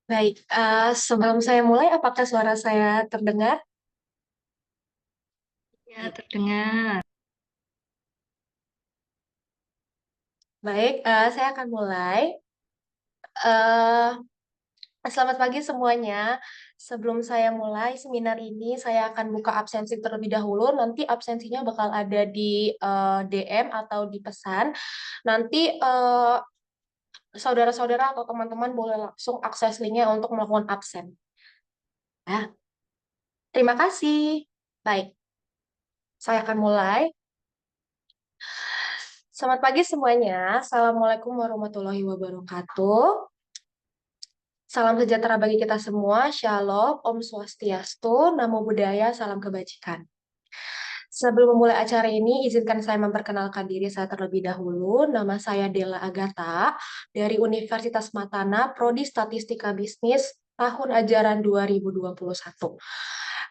Baik, sebelum saya mulai, apakah suara saya terdengar? Ya, terdengar. Baik, saya akan mulai. Eh, Selamat pagi semuanya. Sebelum saya mulai seminar ini, saya akan buka absensi terlebih dahulu. Nanti absensinya bakal ada di DM atau di pesan. Nanti saudara-saudara atau teman-teman boleh langsung akses linknya untuk melakukan absen. Ya, terima kasih. Baik, saya akan mulai. Selamat pagi semuanya. Assalamualaikum warahmatullahi wabarakatuh. Salam sejahtera bagi kita semua. Shalom, Om Swastiastu, Namo Buddhaya, salam kebajikan. Sebelum memulai acara ini, izinkan saya memperkenalkan diri saya terlebih dahulu. Nama saya Della Agatha dari Universitas Matana, Prodi Statistika Bisnis, tahun ajaran 2021.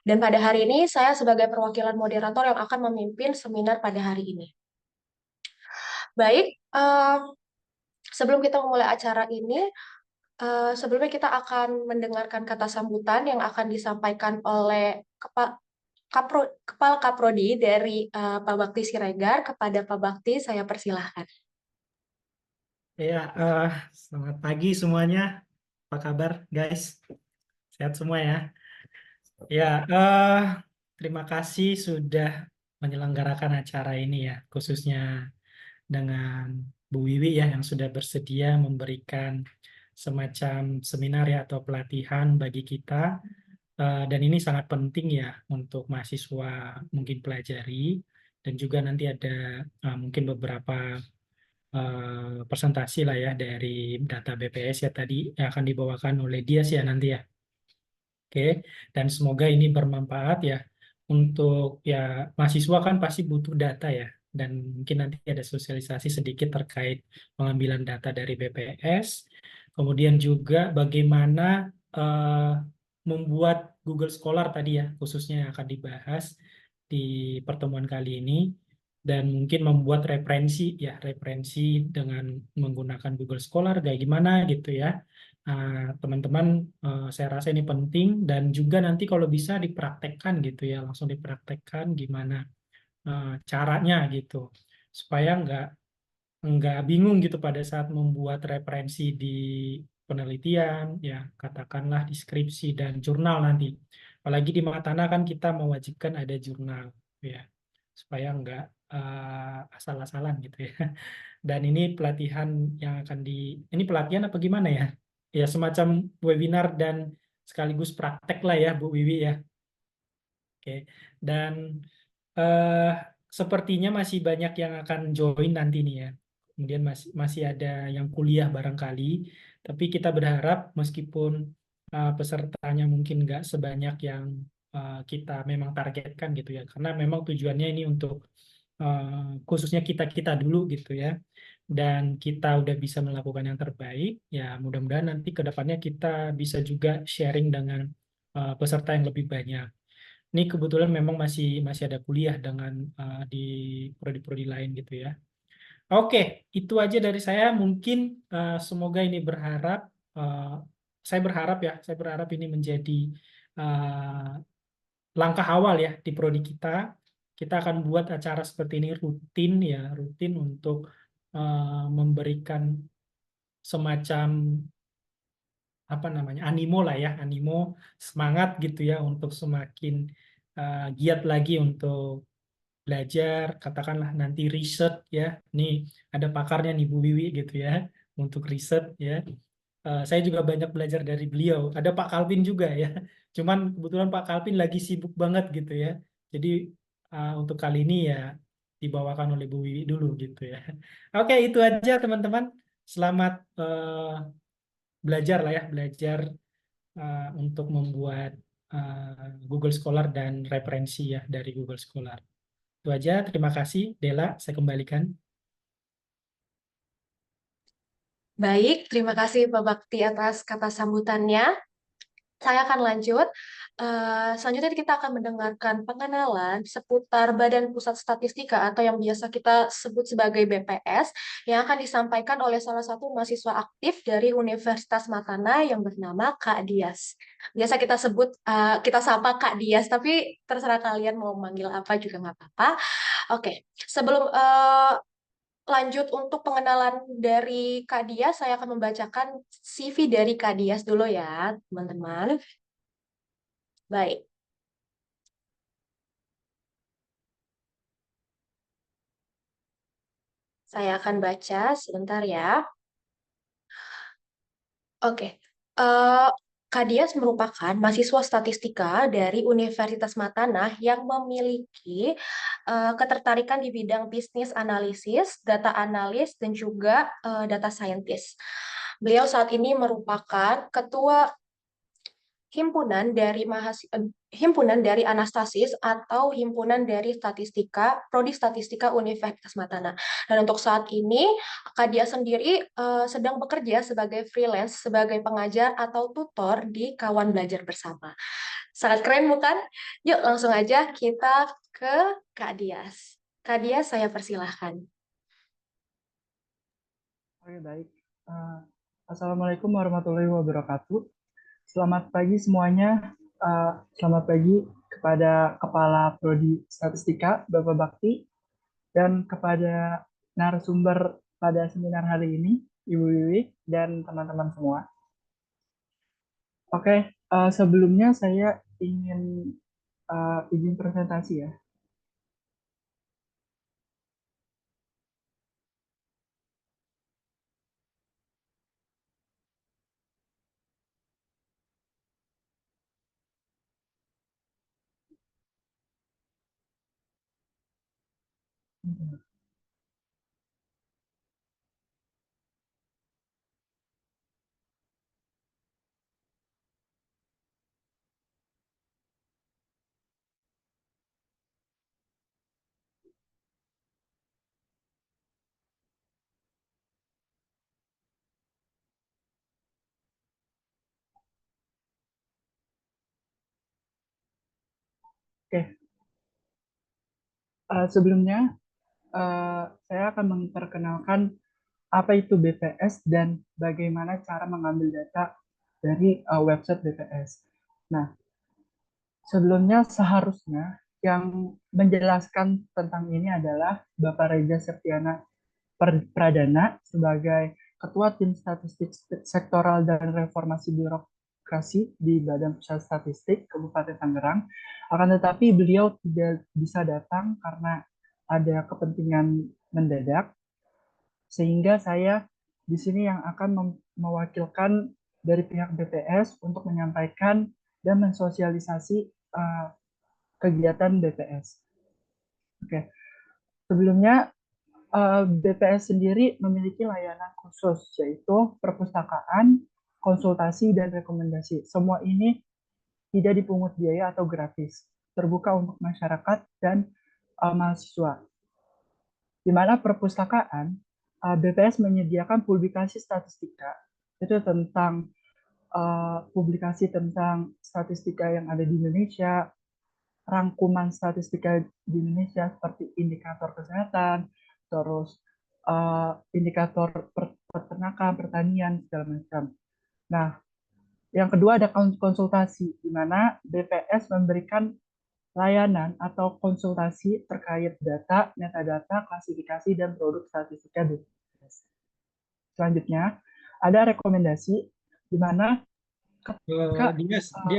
Dan pada hari ini, saya sebagai perwakilan moderator yang akan memimpin seminar pada hari ini. Baik, sebelum kita memulai acara ini, sebelumnya kita akan mendengarkan kata sambutan yang akan disampaikan oleh Kepala Kaprodi dari Pak Bakti Siregar. Kepada Pak Bakti, saya persilahkan. Ya, selamat pagi semuanya. Apa kabar, guys? Sehat semua ya? Ya, terima kasih sudah menyelenggarakan acara ini ya, khususnya dengan Bu Wiwi ya, yang sudah bersedia memberikan semacam seminar ya atau pelatihan bagi kita. Dan ini sangat penting ya untuk mahasiswa mungkin pelajari, dan juga nanti ada mungkin beberapa presentasi lah ya dari data BPS ya tadi yang akan dibawakan oleh Dias ya nanti ya. Oke, dan semoga ini bermanfaat ya untuk ya mahasiswa kan pasti butuh data ya, dan mungkin nanti ada sosialisasi sedikit terkait pengambilan data dari BPS. Kemudian juga bagaimana eh, membuat Google Scholar tadi ya, khususnya yang akan dibahas di pertemuan kali ini, dan mungkin membuat referensi ya, referensi dengan menggunakan Google Scholar kayak gimana gitu ya. Teman-teman, saya rasa ini penting, dan juga nanti kalau bisa dipraktekkan gitu ya, langsung dipraktekkan gimana caranya gitu, supaya nggak bingung gitu pada saat membuat referensi di penelitian ya, katakanlah di skripsi dan jurnal nanti. Apalagi di Matana kan kita mewajibkan ada jurnal ya, supaya nggak asal-asalan gitu ya. Dan ini pelatihan yang akan ini pelatihan apa gimana ya? Ya semacam webinar dan sekaligus praktek lah ya Bu Wiwi ya. Oke. Dan eh, sepertinya masih banyak yang akan join nanti nih ya. Kemudian masih ada yang kuliah barangkali, tapi kita berharap meskipun pesertanya mungkin nggak sebanyak yang kita memang targetkan gitu ya, karena memang tujuannya ini untuk khususnya kita-kita dulu gitu ya. Dan kita udah bisa melakukan yang terbaik, ya mudah-mudahan nanti ke depannya kita bisa juga sharing dengan peserta yang lebih banyak. Ini kebetulan memang masih masih ada kuliah dengan di prodi-prodi lain gitu ya. Oke, itu aja dari saya. Mungkin semoga ini uh, saya berharap ini menjadi langkah awal ya di prodi kita. Kita akan buat acara seperti ini rutin ya, rutin untuk memberikan semacam apa namanya animo lah ya, animo, semangat gitu ya untuk semakin giat lagi untuk belajar, katakanlah nanti riset ya. Nih ada pakarnya nih Bu Wiwi gitu ya untuk riset ya. Saya juga banyak belajar dari beliau. Ada Pak Kalvin juga ya. Cuman kebetulan Pak Kalvin lagi sibuk banget gitu ya. Jadi untuk kali ini ya dibawakan oleh Bu Wiwi dulu gitu ya. Oke, itu aja teman-teman. Selamat belajar lah ya, belajar untuk membuat Google Scholar dan referensi ya dari Google Scholar. Itu aja, terima kasih. Dela, saya kembalikan. Baik, terima kasih Pak Bakti atas kata sambutannya. Saya akan lanjut. Selanjutnya kita akan mendengarkan pengenalan seputar Badan Pusat Statistika atau yang biasa kita sebut sebagai BPS yang akan disampaikan oleh salah satu mahasiswa aktif dari Universitas Matana yang bernama Kak Dias. Biasa kita sebut, kita sapa Kak Dias, tapi terserah kalian mau manggil apa juga nggak apa-apa. Oke, sebelum lanjut untuk pengenalan dari Kak Dias, saya akan membacakan CV dari Kak Dias dulu ya, teman-teman. Baik. Saya akan baca sebentar ya. Oke. Eh Kak Dias merupakan mahasiswa statistika dari Universitas Matanah yang memiliki ketertarikan di bidang bisnis analisis, data analis, dan juga data scientist. Beliau saat ini merupakan ketua himpunan dari Anastasis atau himpunan dari statistika, prodi statistika Universitas Matana. Dan untuk saat ini, Kak Dia sendiri sedang bekerja sebagai freelance, sebagai pengajar atau tutor di Kawan Belajar Bersama. Sangat keren bukan? Yuk langsung aja kita ke Kak Dias. Kak Dias, saya persilahkan. Oke, baik. Eh, Assalamualaikum warahmatullahi wabarakatuh. Selamat pagi semuanya. Selamat pagi kepada Kepala Prodi Statistika, Bapak Bakti, dan kepada narasumber pada seminar hari ini, Ibu Wiwi, dan teman-teman semua. Oke, sebelumnya saya ingin izin presentasi ya. Oke, sebelumnya saya akan memperkenalkan apa itu BPS dan bagaimana cara mengambil data dari website BPS. Nah, sebelumnya seharusnya yang menjelaskan tentang ini adalah Bapak Reza Septiana Pradana sebagai Ketua Tim Statistik Sektoral dan Reformasi Birokrasi di Badan Pusat Statistik Kabupaten Tangerang. Akan tetapi beliau tidak bisa datang karena ada kepentingan mendadak, sehingga saya di sini yang akan mewakilkan dari pihak BPS untuk menyampaikan dan mensosialisasi kegiatan BPS. Oke, sebelumnya BPS sendiri memiliki layanan khusus yaitu perpustakaan, konsultasi, dan rekomendasi. Semua ini tidak dipungut biaya atau gratis, terbuka untuk masyarakat dan mahasiswa. Di mana perpustakaan, BPS menyediakan publikasi statistika, itu tentang publikasi tentang statistika yang ada di Indonesia, rangkuman statistika di Indonesia seperti indikator kesehatan, terus indikator peternakan, pertanian, segala macam. Nah, yang kedua ada konsultasi, di mana BPS memberikan layanan atau konsultasi terkait data, metadata, klasifikasi, dan produk statistika BPS. Selanjutnya, ada rekomendasi di mana ketika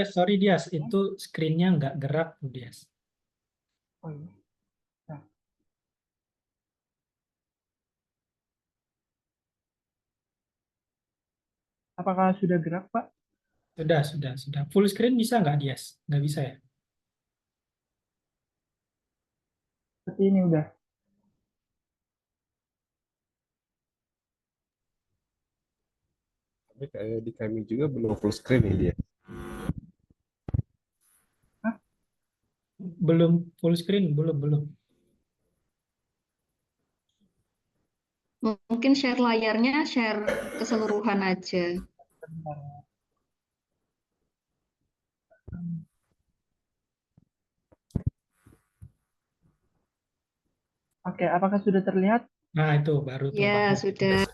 Sorry Dias, itu screen-nya nggak gerak tuh Dias. oh iya. Nah, apakah sudah gerak, Pak? Sudah. Full screen bisa nggak Dias? Nggak bisa ya? Seperti ini udah. Tapi kayak di kami juga belum full screen ini dia. Hah? Belum full screen, belum. Mungkin share layarnya, share keseluruhan aja. Bentar. Oke, apakah sudah terlihat? Nah, itu baru tuh Ya, Bang. sudah.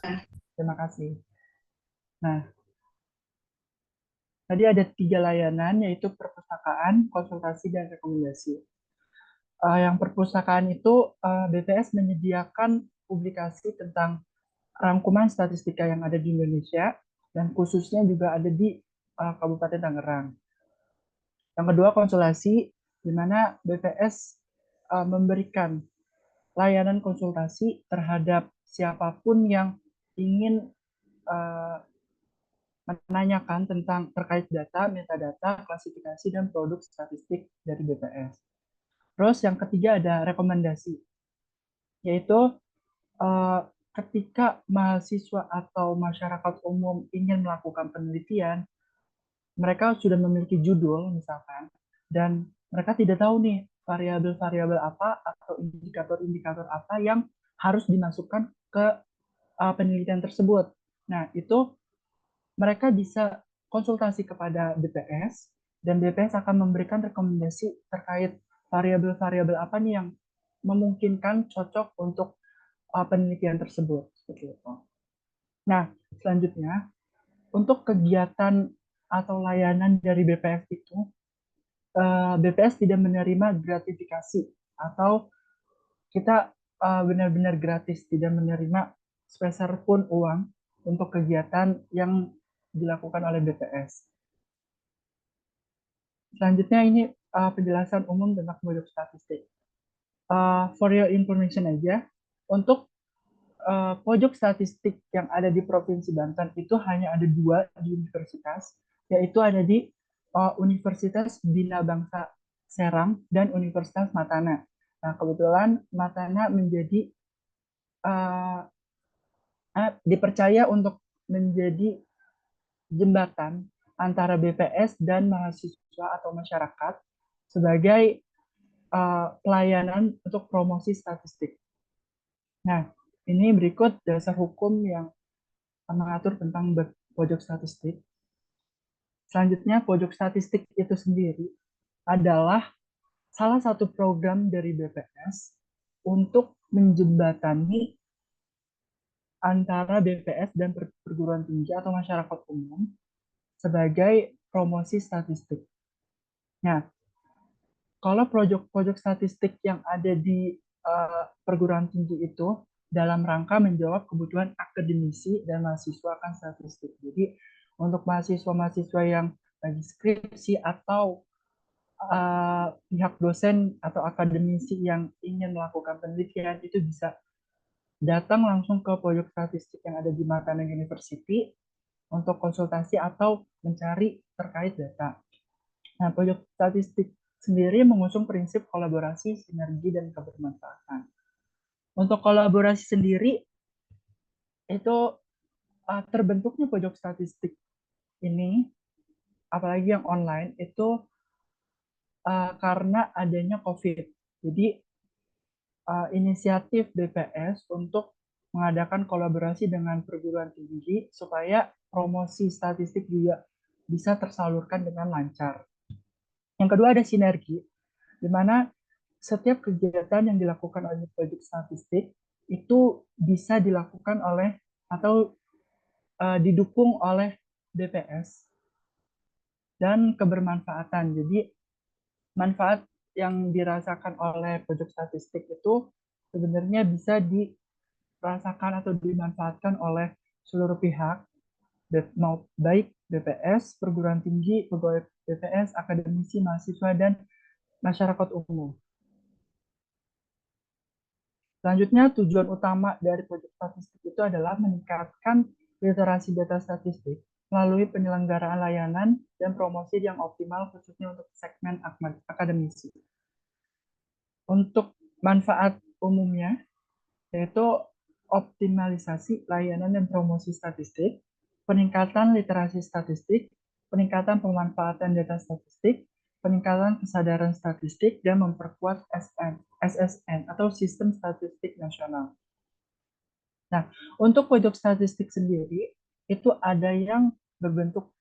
Terima kasih. Nah, tadi ada 3 layanan, yaitu perpustakaan, konsultasi, dan rekomendasi. Yang perpustakaan itu, BPS menyediakan publikasi tentang rangkuman statistika yang ada di Indonesia, dan khususnya juga ada di Kabupaten Tangerang. Yang kedua, konsultasi, di mana BPS memberikan layanan konsultasi terhadap siapapun yang ingin menanyakan tentang terkait data, metadata, klasifikasi, dan produk statistik dari BPS. Terus yang ketiga ada rekomendasi, yaitu eh, ketika mahasiswa atau masyarakat umum ingin melakukan penelitian, mereka sudah memiliki judul misalkan, dan mereka tidak tahu nih variabel-variabel apa atau indikator-indikator apa yang harus dimasukkan ke penelitian tersebut. Nah, itu mereka bisa konsultasi kepada BPS, dan BPS akan memberikan rekomendasi terkait variabel-variabel apa nih yang memungkinkan cocok untuk penelitian tersebut. Seperti itu. Nah, selanjutnya, untuk kegiatan atau layanan dari BPS itu, BPS tidak menerima gratifikasi atau kita benar-benar gratis, tidak menerima sepeser pun uang untuk kegiatan yang dilakukan oleh BPS. Selanjutnya ini penjelasan umum tentang pojok statistik. For your information aja, untuk pojok statistik yang ada di Provinsi Banten itu hanya ada 2 di universitas, yaitu ada di Universitas Bina Bangsa Serang dan Universitas Matana. Nah, kebetulan Matana menjadi dipercaya untuk menjadi jembatan antara BPS dan mahasiswa atau masyarakat sebagai pelayanan untuk promosi statistik. Nah, ini berikut dasar hukum yang mengatur tentang pojok statistik. Selanjutnya, pojok statistik itu sendiri adalah salah satu program dari BPS untuk menjembatani antara BPS dan perguruan tinggi atau masyarakat umum sebagai promosi statistik. Nah, kalau pojok statistik yang ada di perguruan tinggi itu dalam rangka menjawab kebutuhan akademisi dan mahasiswa akan statistik. Jadi untuk mahasiswa-mahasiswa yang lagi skripsi atau pihak dosen atau akademisi yang ingin melakukan penelitian itu bisa datang langsung ke pojok statistik yang ada di Makanan University untuk konsultasi atau mencari terkait data. Nah, pojok statistik sendiri mengusung prinsip kolaborasi, sinergi, dan kebermanfaatan. Untuk kolaborasi sendiri, itu terbentuknya pojok statistik ini, apalagi yang online, itu karena adanya COVID. Jadi, inisiatif BPS untuk mengadakan kolaborasi dengan perguruan tinggi supaya promosi statistik juga bisa tersalurkan dengan lancar. Yang kedua ada sinergi, di mana setiap kegiatan yang dilakukan oleh pojok statistik itu bisa dilakukan oleh atau didukung oleh BPS dan kebermanfaatan. Jadi manfaat yang dirasakan oleh pojok statistik itu sebenarnya bisa dirasakan atau dimanfaatkan oleh seluruh pihak, baik BPS, perguruan tinggi, pegawai BPS, akademisi, mahasiswa, dan masyarakat umum. Selanjutnya, tujuan utama dari pojok statistik itu adalah meningkatkan literasi data statistik melalui penyelenggaraan layanan dan promosi yang optimal khususnya untuk segmen akademisi. Untuk manfaat umumnya, yaitu optimalisasi layanan dan promosi statistik, peningkatan literasi statistik, peningkatan pemanfaatan data statistik, peningkatan kesadaran statistik, dan memperkuat SSN atau Sistem Statistik Nasional. Nah, untuk pojok statistik sendiri, itu ada yang berbentuk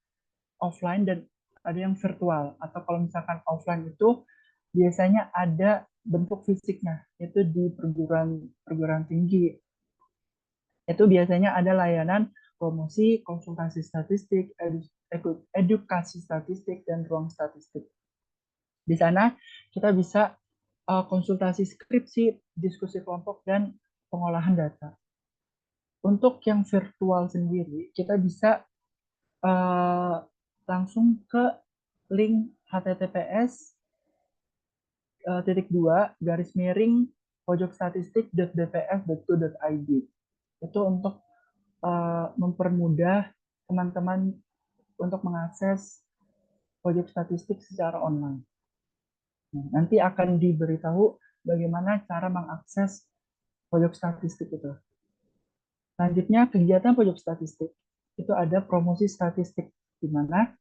offline dan ada yang virtual, atau kalau misalkan offline itu biasanya ada bentuk fisiknya, itu di perguruan tinggi. Itu biasanya ada layanan promosi, konsultasi statistik, edukasi statistik, dan ruang statistik. Di sana kita bisa konsultasi skripsi, diskusi kelompok, dan pengolahan data. Untuk yang virtual sendiri, kita bisa langsung ke link https://pojokstatistik.bps.go.id. Itu untuk mempermudah teman-teman untuk mengakses pojok statistik secara online. Nanti akan diberitahu bagaimana cara mengakses pojok statistik itu. Selanjutnya, kegiatan pojok statistik. Itu ada promosi statistik, di mana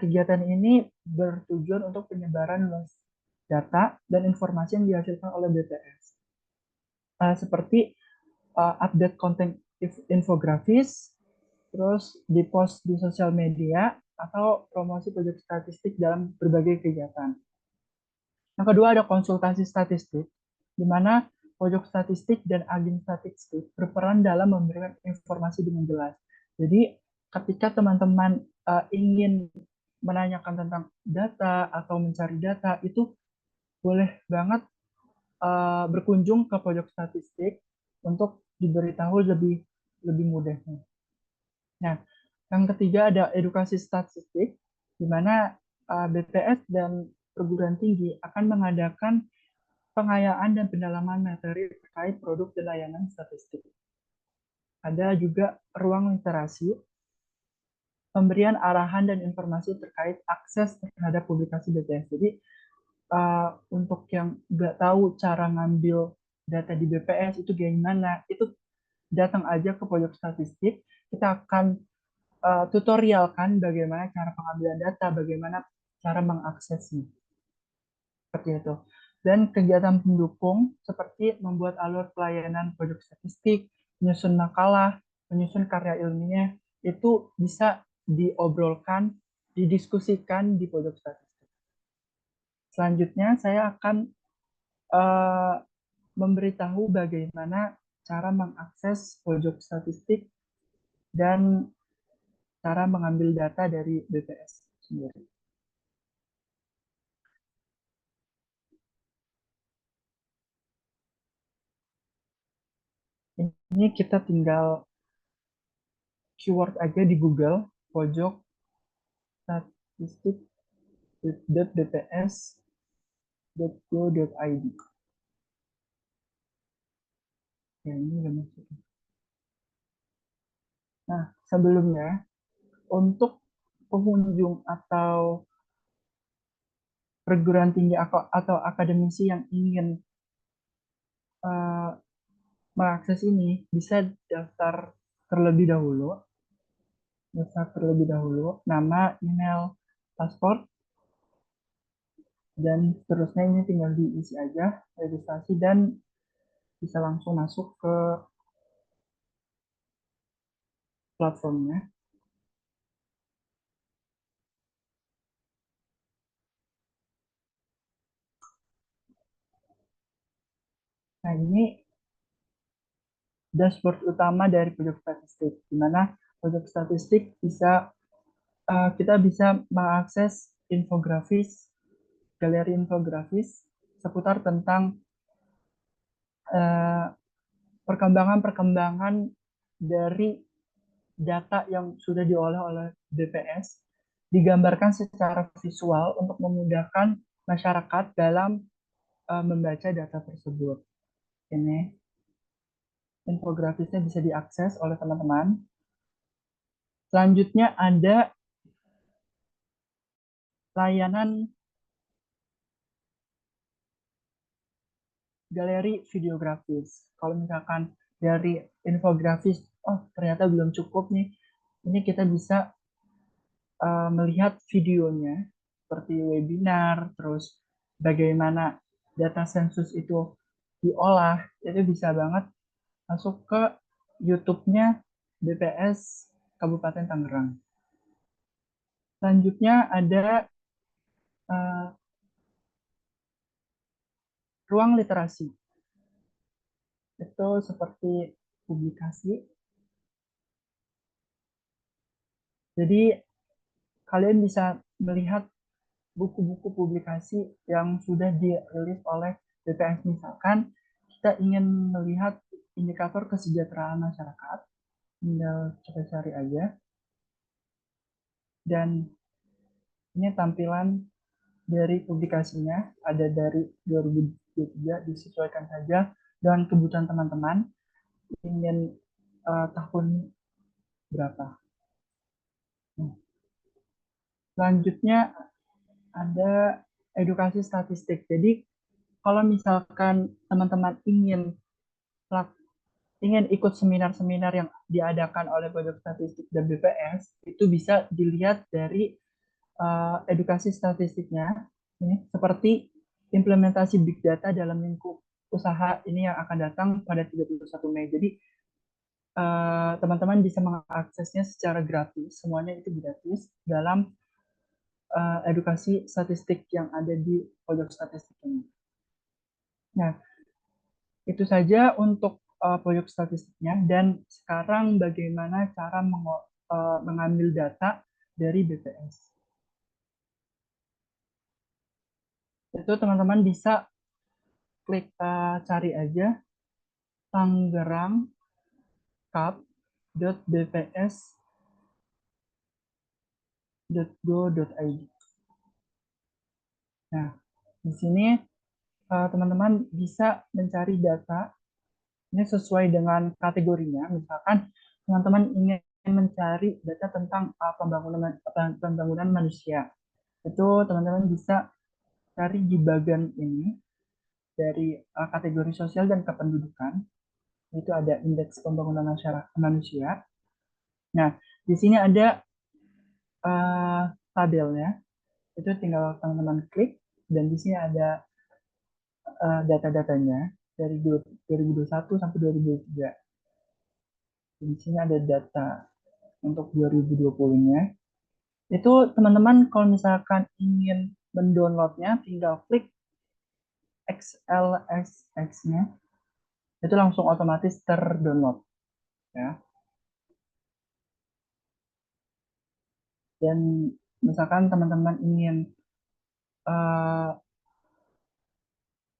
kegiatan ini bertujuan untuk penyebaran luas data dan informasi yang dihasilkan oleh BPS. Seperti update konten infografis, terus di-post di sosial media, atau promosi pojok statistik dalam berbagai kegiatan. Yang kedua ada konsultasi statistik, di mana pojok statistik dan agen statistik berperan dalam memberikan informasi dengan jelas. Jadi ketika teman-teman ingin menanyakan tentang data atau mencari data, itu boleh banget berkunjung ke pojok statistik untuk diberitahu lebih mudahnya. Nah, yang ketiga ada edukasi statistik, di mana BPS dan perguruan tinggi akan mengadakan pengayaan dan pendalaman materi terkait produk dan layanan statistik. Ada juga ruang literasi, pemberian arahan dan informasi terkait akses terhadap publikasi BPS. Jadi untuk yang nggak tahu cara ngambil data di BPS itu gimana, itu datang aja ke pojok statistik, kita akan tutorialkan bagaimana cara pengambilan data, bagaimana cara mengaksesnya. Seperti itu. Dan kegiatan pendukung seperti membuat alur pelayanan pojok statistik, menyusun makalah, menyusun karya ilmiah, itu bisa diobrolkan, didiskusikan di pojok statistik. Selanjutnya saya akan memberitahu bagaimana cara mengakses pojok statistik dan cara mengambil data dari BPS sendiri. Ini kita tinggal keyword aja di Google, pojok statistik.bps.go.id. Ya, ini udah masuk. Nah, sebelumnya, untuk pengunjung atau perguruan tinggi atau akademisi yang ingin mengakses ini, bisa daftar terlebih dahulu. Nama, email, paspor, dan seterusnya ini tinggal diisi aja, registrasi, dan bisa langsung masuk ke platformnya. Nah, ini dashboard utama dari pojok statistik, di mana pojok statistik kita bisa mengakses infografis, galeri infografis seputar tentang perkembangan-perkembangan dari data yang sudah diolah oleh BPS, digambarkan secara visual untuk memudahkan masyarakat dalam membaca data tersebut. Ini infografisnya bisa diakses oleh teman-teman. Selanjutnya ada layanan galeri videografis. Kalau misalkan dari infografis, oh ternyata belum cukup nih, ini kita bisa melihat videonya, seperti webinar, terus bagaimana data sensus itu diolah, itu bisa banget masuk ke YouTube-nya BPS Kabupaten Tangerang. Selanjutnya ada ruang literasi. Itu seperti publikasi. Jadi kalian bisa melihat buku-buku publikasi yang sudah dirilis oleh BPS. Misalkan kita ingin melihat indikator kesejahteraan masyarakat, tinggal kita cari aja. Dan ini tampilan dari publikasinya, ada dari 2023, disesuaikan saja dengan kebutuhan teman-teman ingin tahun berapa. Selanjutnya ada edukasi statistik. Jadi kalau misalkan teman-teman ingin ikut seminar-seminar yang diadakan oleh Pojok Statistik dan BPS, itu bisa dilihat dari edukasi statistiknya, ini seperti implementasi big data dalam lingkup usaha ini yang akan datang pada 31 Mei. Jadi teman-teman bisa mengaksesnya secara gratis, semuanya itu gratis dalam edukasi statistik yang ada di Pojok Statistik ini. Nah, itu saja untuk pojok statistiknya. Dan sekarang bagaimana cara mengambil data dari BPS. Itu teman-teman bisa klik cari aja tanggerangcup.bps.go.id. Nah, di sini teman-teman bisa mencari data ini sesuai dengan kategorinya. Misalkan teman-teman ingin mencari data tentang pembangunan manusia. Itu teman-teman bisa cari di bagian ini dari kategori sosial dan kependudukan. Itu ada indeks pembangunan manusia. Nah, di sini ada tabelnya. Itu tinggal teman-teman klik dan di sini ada data-datanya dari 2021 sampai 2023. Di sini ada data untuk 2020-nya. Itu teman-teman kalau misalkan ingin mendownloadnya, tinggal klik XLSX-nya. Itu langsung otomatis terdownload. Ya. Dan misalkan teman-teman ingin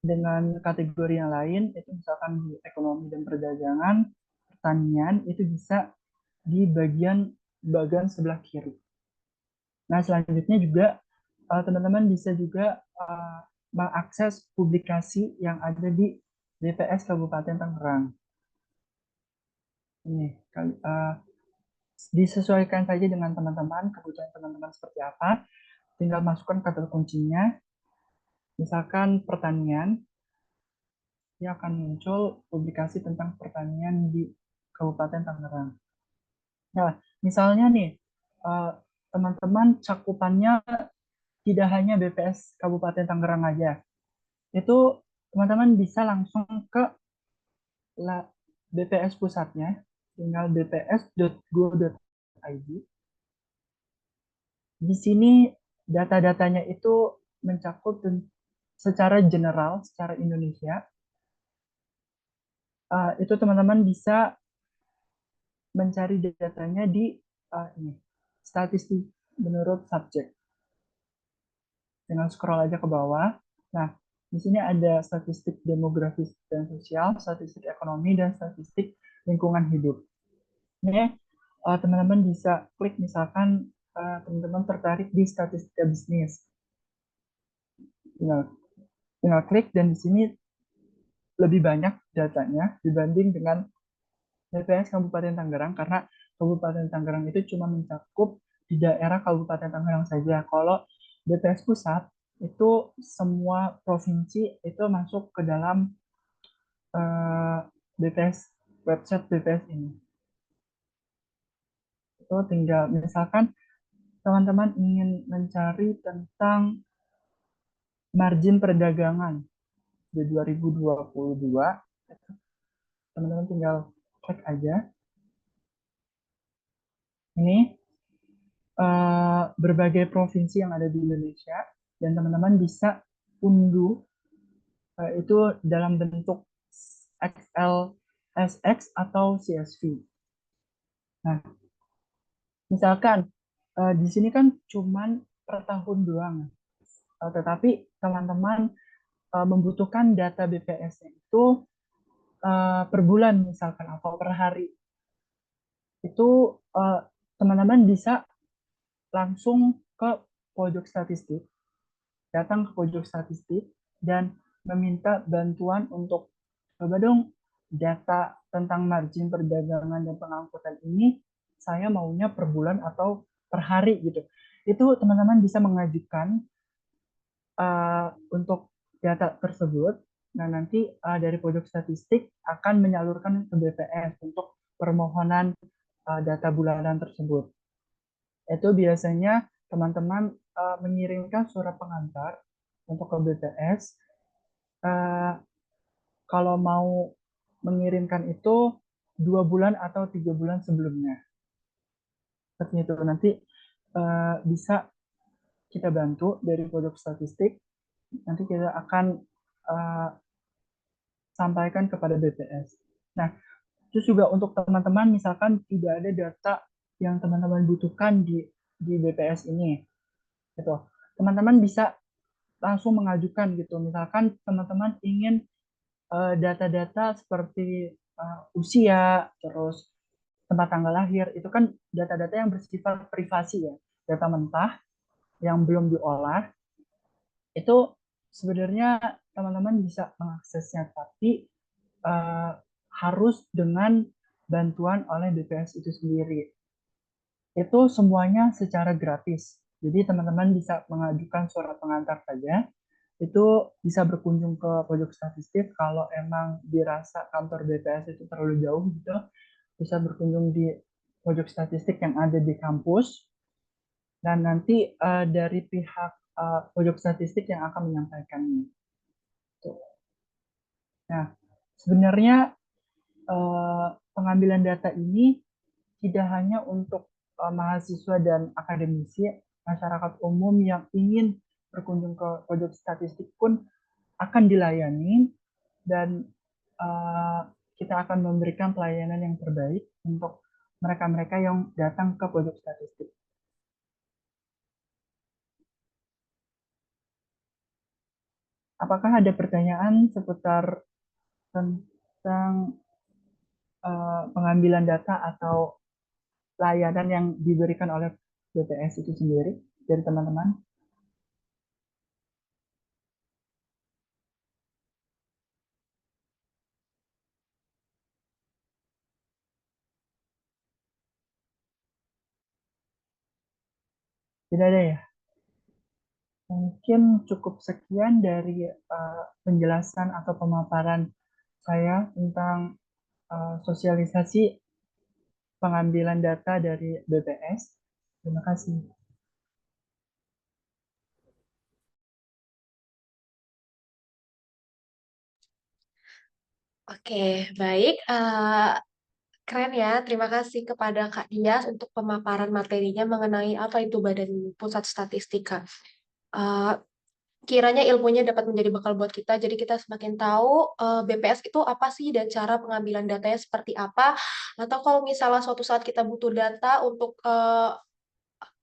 dengan kategori yang lain, itu misalkan di ekonomi dan perdagangan, pertanian, itu bisa di bagian sebelah kiri. Nah, selanjutnya juga teman-teman bisa juga mengakses publikasi yang ada di BPS Kabupaten Tangerang. Ini disesuaikan saja dengan teman-teman, kebutuhan teman-teman seperti apa. Tinggal masukkan kata kuncinya. Misalkan pertanian, dia akan muncul publikasi tentang pertanian di Kabupaten Tangerang. Nah, misalnya nih, teman-teman cakupannya tidak hanya BPS Kabupaten Tangerang aja. Itu teman-teman bisa langsung ke BPS pusatnya, tinggal bps.go.id. Di sini data-datanya itu mencakup secara general, secara Indonesia. Itu teman-teman bisa mencari datanya di ini, statistik menurut subjek. Dengan scroll aja ke bawah. Nah, di sini ada statistik demografis dan sosial, statistik ekonomi, dan statistik lingkungan hidup. Ini teman-teman bisa klik misalkan teman-teman tertarik di statistika bisnis. Tinggal klik dan di sini lebih banyak datanya dibanding dengan BPS Kabupaten Tangerang karena Kabupaten Tangerang itu cuma mencakup di daerah Kabupaten Tangerang saja. Kalau BPS Pusat itu semua provinsi itu masuk ke dalam BPS website BPS ini. Itu tinggal misalkan teman-teman ingin mencari tentang margin perdagangan di 2022, teman-teman tinggal klik aja. Ini berbagai provinsi yang ada di Indonesia, dan teman-teman bisa unduh itu dalam bentuk XL, SX atau CSV. Nah, misalkan di sini kan cuman per tahun doang, tetapi teman-teman membutuhkan data BPS-nya itu per bulan misalkan atau per hari. Itu teman-teman bisa langsung ke pojok statistik, datang ke pojok statistik dan meminta bantuan untuk coba dong data tentang margin perdagangan dan pengangkutan ini saya maunya per bulan atau per hari gitu. Itu teman-teman bisa mengajukan untuk data tersebut. Nah, nanti dari pojok statistik akan menyalurkan ke BPS untuk permohonan data bulanan tersebut. Itu biasanya teman-teman mengirimkan surat pengantar untuk ke BPS. Kalau mau mengirimkan itu 2 bulan atau 3 bulan sebelumnya. Seperti itu nanti bisa kita bantu dari pojok statistik. Nanti kita akan sampaikan kepada BPS. Nah, terus juga untuk teman-teman misalkan tidak ada data yang teman-teman butuhkan di BPS ini, gitu. Teman-teman bisa langsung mengajukan gitu. Misalkan teman-teman ingin data-data seperti usia, terus tempat tanggal lahir, itu kan data-data yang bersifat privasi ya, data mentah yang belum diolah, itu sebenarnya teman-teman bisa mengaksesnya, tapi harus dengan bantuan oleh BPS itu sendiri. Itu semuanya secara gratis. Jadi teman-teman bisa mengajukan surat pengantar saja. Itu bisa berkunjung ke pojok statistik kalau emang dirasa kantor BPS itu terlalu jauh gitu. Bisa berkunjung di pojok statistik yang ada di kampus. Dan nanti dari pihak pojok statistik yang akan menyampaikannya. Nah, sebenarnya pengambilan data ini tidak hanya untuk mahasiswa dan akademisi, masyarakat umum yang ingin berkunjung ke pojok statistik pun akan dilayani, dan kita akan memberikan pelayanan yang terbaik untuk mereka-mereka yang datang ke pojok statistik. Apakah ada pertanyaan seputar tentang pengambilan data atau layanan yang diberikan oleh BPS itu sendiri dari teman-teman? Tidak ada ya? Mungkin cukup sekian dari penjelasan atau pemaparan saya tentang sosialisasi pengambilan data dari BPS. Terima kasih. Oke, baik. Keren ya. Terima kasih kepada Kak Dias untuk pemaparan materinya mengenai apa itu Badan Pusat Statistika. Eh, Kiranya ilmunya dapat menjadi bekal buat kita, jadi kita semakin tahu BPS itu apa sih dan cara pengambilan datanya seperti apa. Atau kalau misalnya suatu saat kita butuh data untuk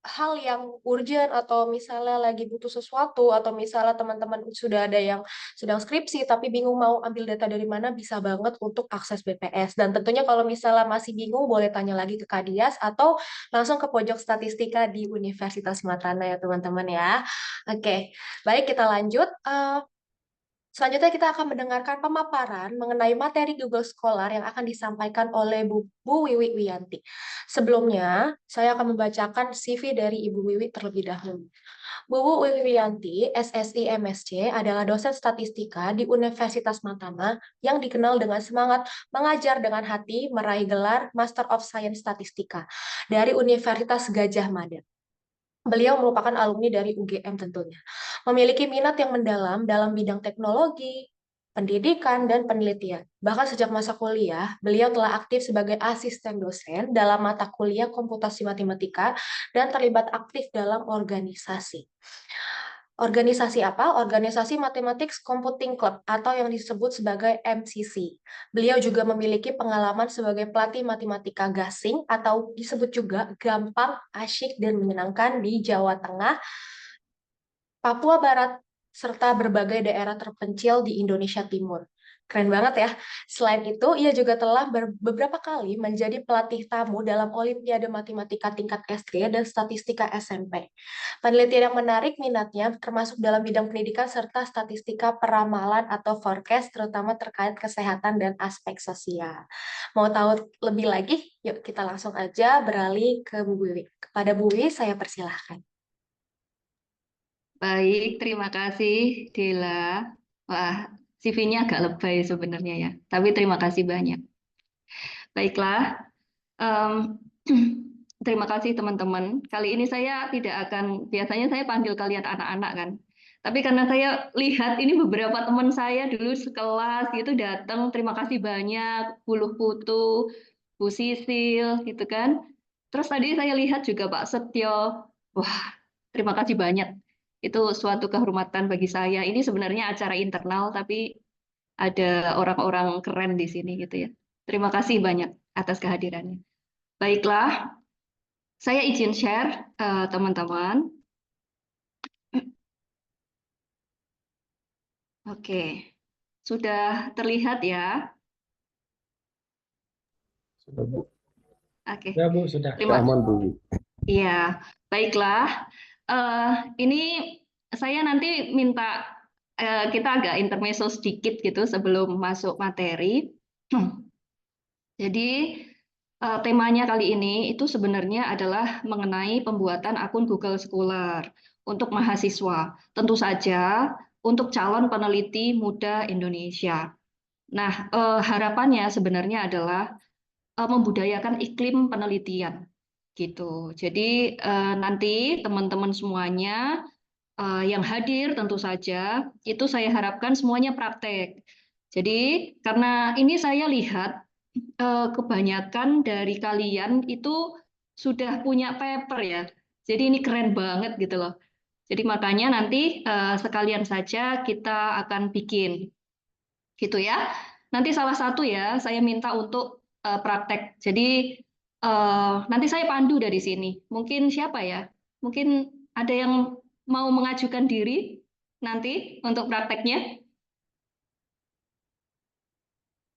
hal yang urgent atau misalnya lagi butuh sesuatu atau misalnya teman-teman sudah ada yang sedang skripsi tapi bingung mau ambil data dari mana, bisa banget untuk akses BPS. Dan tentunya kalau misalnya masih bingung boleh tanya lagi ke Kak Dias atau langsung ke pojok statistika di Universitas Matrana ya teman-teman ya. Oke, baik kita lanjut. Selanjutnya kita akan mendengarkan pemaparan mengenai materi Google Scholar yang akan disampaikan oleh Bu Wiwi Wiyanti. Sebelumnya, saya akan membacakan CV dari Ibu Wiwi terlebih dahulu. Bu Wiwi Wiyanti, SSI MSc, adalah dosen statistika di Universitas Mantama yang dikenal dengan semangat mengajar dengan hati meraih gelar Master of Science Statistika dari Universitas Gadjah Mada. Beliau merupakan alumni dari UGM tentunya. Memiliki minat yang mendalam dalam bidang teknologi, pendidikan, dan penelitian. Bahkan sejak masa kuliah, beliau telah aktif sebagai asisten dosen dalam mata kuliah komputasi matematika dan terlibat aktif dalam organisasi. Organisasi apa? Organisasi Mathematics Computing Club atau yang disebut sebagai MCC. Beliau juga memiliki pengalaman sebagai pelatih matematika gasing atau disebut juga gampang, asyik, dan menyenangkan di Jawa Tengah, Papua Barat, serta berbagai daerah terpencil di Indonesia Timur. Keren banget ya. Selain itu, ia juga telah beberapa kali menjadi pelatih tamu dalam Olimpiade Matematika tingkat SD dan Statistika SMP. Penelitian yang menarik minatnya termasuk dalam bidang pendidikan serta statistika peramalan atau forecast, terutama terkait kesehatan dan aspek sosial. Mau tahu lebih lagi? Yuk kita langsung aja beralih ke Bu Wiwi. Kepada Bu Wiwi, saya persilahkan. Baik, terima kasih Dela. Wah, CV-nya agak lebay sebenarnya ya, tapi terima kasih banyak. Baiklah, em, terima kasih teman-teman. Kali ini saya tidak akan, biasanya saya panggil kalian anak-anak kan. Tapi karena saya lihat ini beberapa teman saya dulu sekelas gitu datang, terima kasih banyak, Buluh Putu, Bu Sisil gitu kan. Terus tadi saya lihat juga Pak Setio. Wah, terima kasih banyak. Itu suatu kehormatan bagi saya. Ini sebenarnya acara internal, tapi ada orang-orang keren di sini gitu ya. Terima kasih banyak atas kehadirannya. Baiklah, saya izin share teman-teman. Oke, sudah terlihat ya? Sudah Bu. Oke, Ya, Bu, sudah. terima Sudah aman Bu. Iya, baiklah. Ini saya nanti minta kita agak intermezzo sedikit gitu sebelum masuk materi. Jadi temanya kali ini itu sebenarnya adalah mengenai pembuatan akun Google Scholar untuk mahasiswa. Tentu saja untuk calon peneliti muda Indonesia. Nah, harapannya sebenarnya adalah membudayakan iklim penelitian gitu. Jadi nanti teman-teman semuanya yang hadir tentu saja itu saya harapkan semuanya praktek. Jadi karena ini saya lihat kebanyakan dari kalian itu sudah punya paper ya. Jadi ini keren banget gitu loh. Jadi makanya nanti sekalian saja kita akan bikin gitu ya. Nanti salah satu ya saya minta untuk praktek. Jadi nanti saya pandu dari sini. Mungkin siapa ya? Mungkin ada yang mau mengajukan diri nanti untuk prakteknya?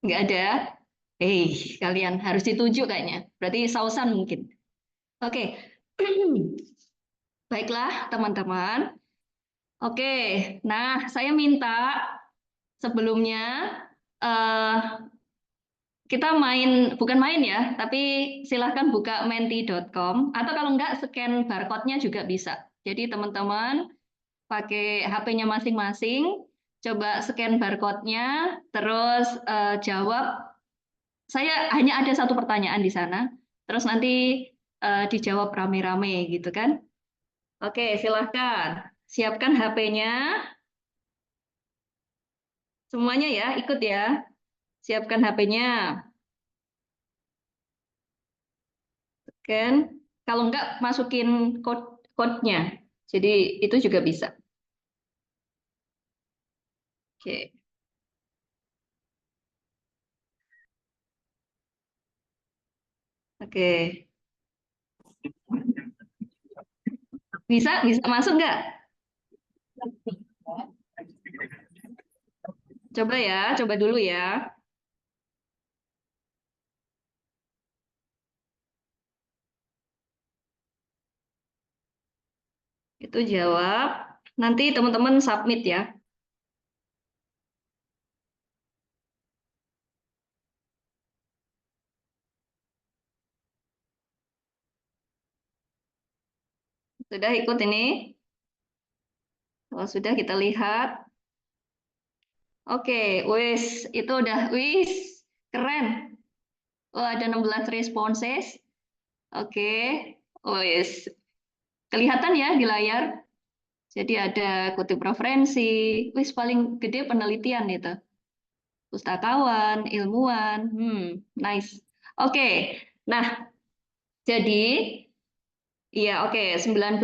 Nggak ada? Kalian harus ditunjuk kayaknya. Berarti sausan mungkin. Oke. Baiklah, teman-teman. Oke. Nah, saya minta sebelumnya eh, kita bukan main ya, tapi silahkan buka menti.com atau kalau enggak scan barcode-nya juga bisa. Jadi teman-teman pakai HP-nya masing-masing, coba scan barcode-nya, terus jawab. Saya hanya ada satu pertanyaan di sana, terus nanti dijawab rame-rame gitu kan. Oke, silahkan. Siapkan HP-nya. Semuanya ya, ikut ya. Siapkan HP-nya. Kan? Kalau enggak masukin code-nya. Jadi itu juga bisa. Oke. Oke. Bisa masuk nggak? Coba ya, coba dulu ya. Itu jawab. Nanti teman-teman submit ya. Sudah ikut ini? Kalau sudah kita lihat. Oke, wis, itu udah wis, keren. Oh, ada 16 responses. Oke, wis. Kelihatan ya di layar. Jadi ada kutip referensi, wis paling gede penelitian itu. pustakawan, ilmuwan. Nice. Oke. Nah, jadi iya, oke, 19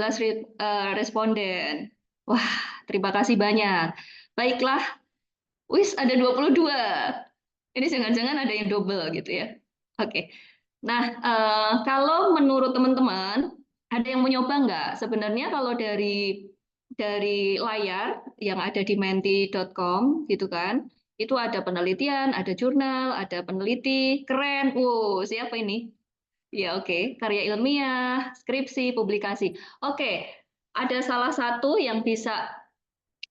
responden. Wah, terima kasih banyak. Baiklah, wis ada 22. Ini jangan-jangan ada yang double gitu ya. Oke. Nah, kalau menurut teman-teman, ada yang mau nyoba nggak? Sebenarnya kalau dari layar yang ada di menti.com gitu kan, itu ada penelitian, ada jurnal, ada peneliti, keren. Wow, siapa ini? Ya, oke. Karya ilmiah, skripsi, publikasi. Oke, ada salah satu yang bisa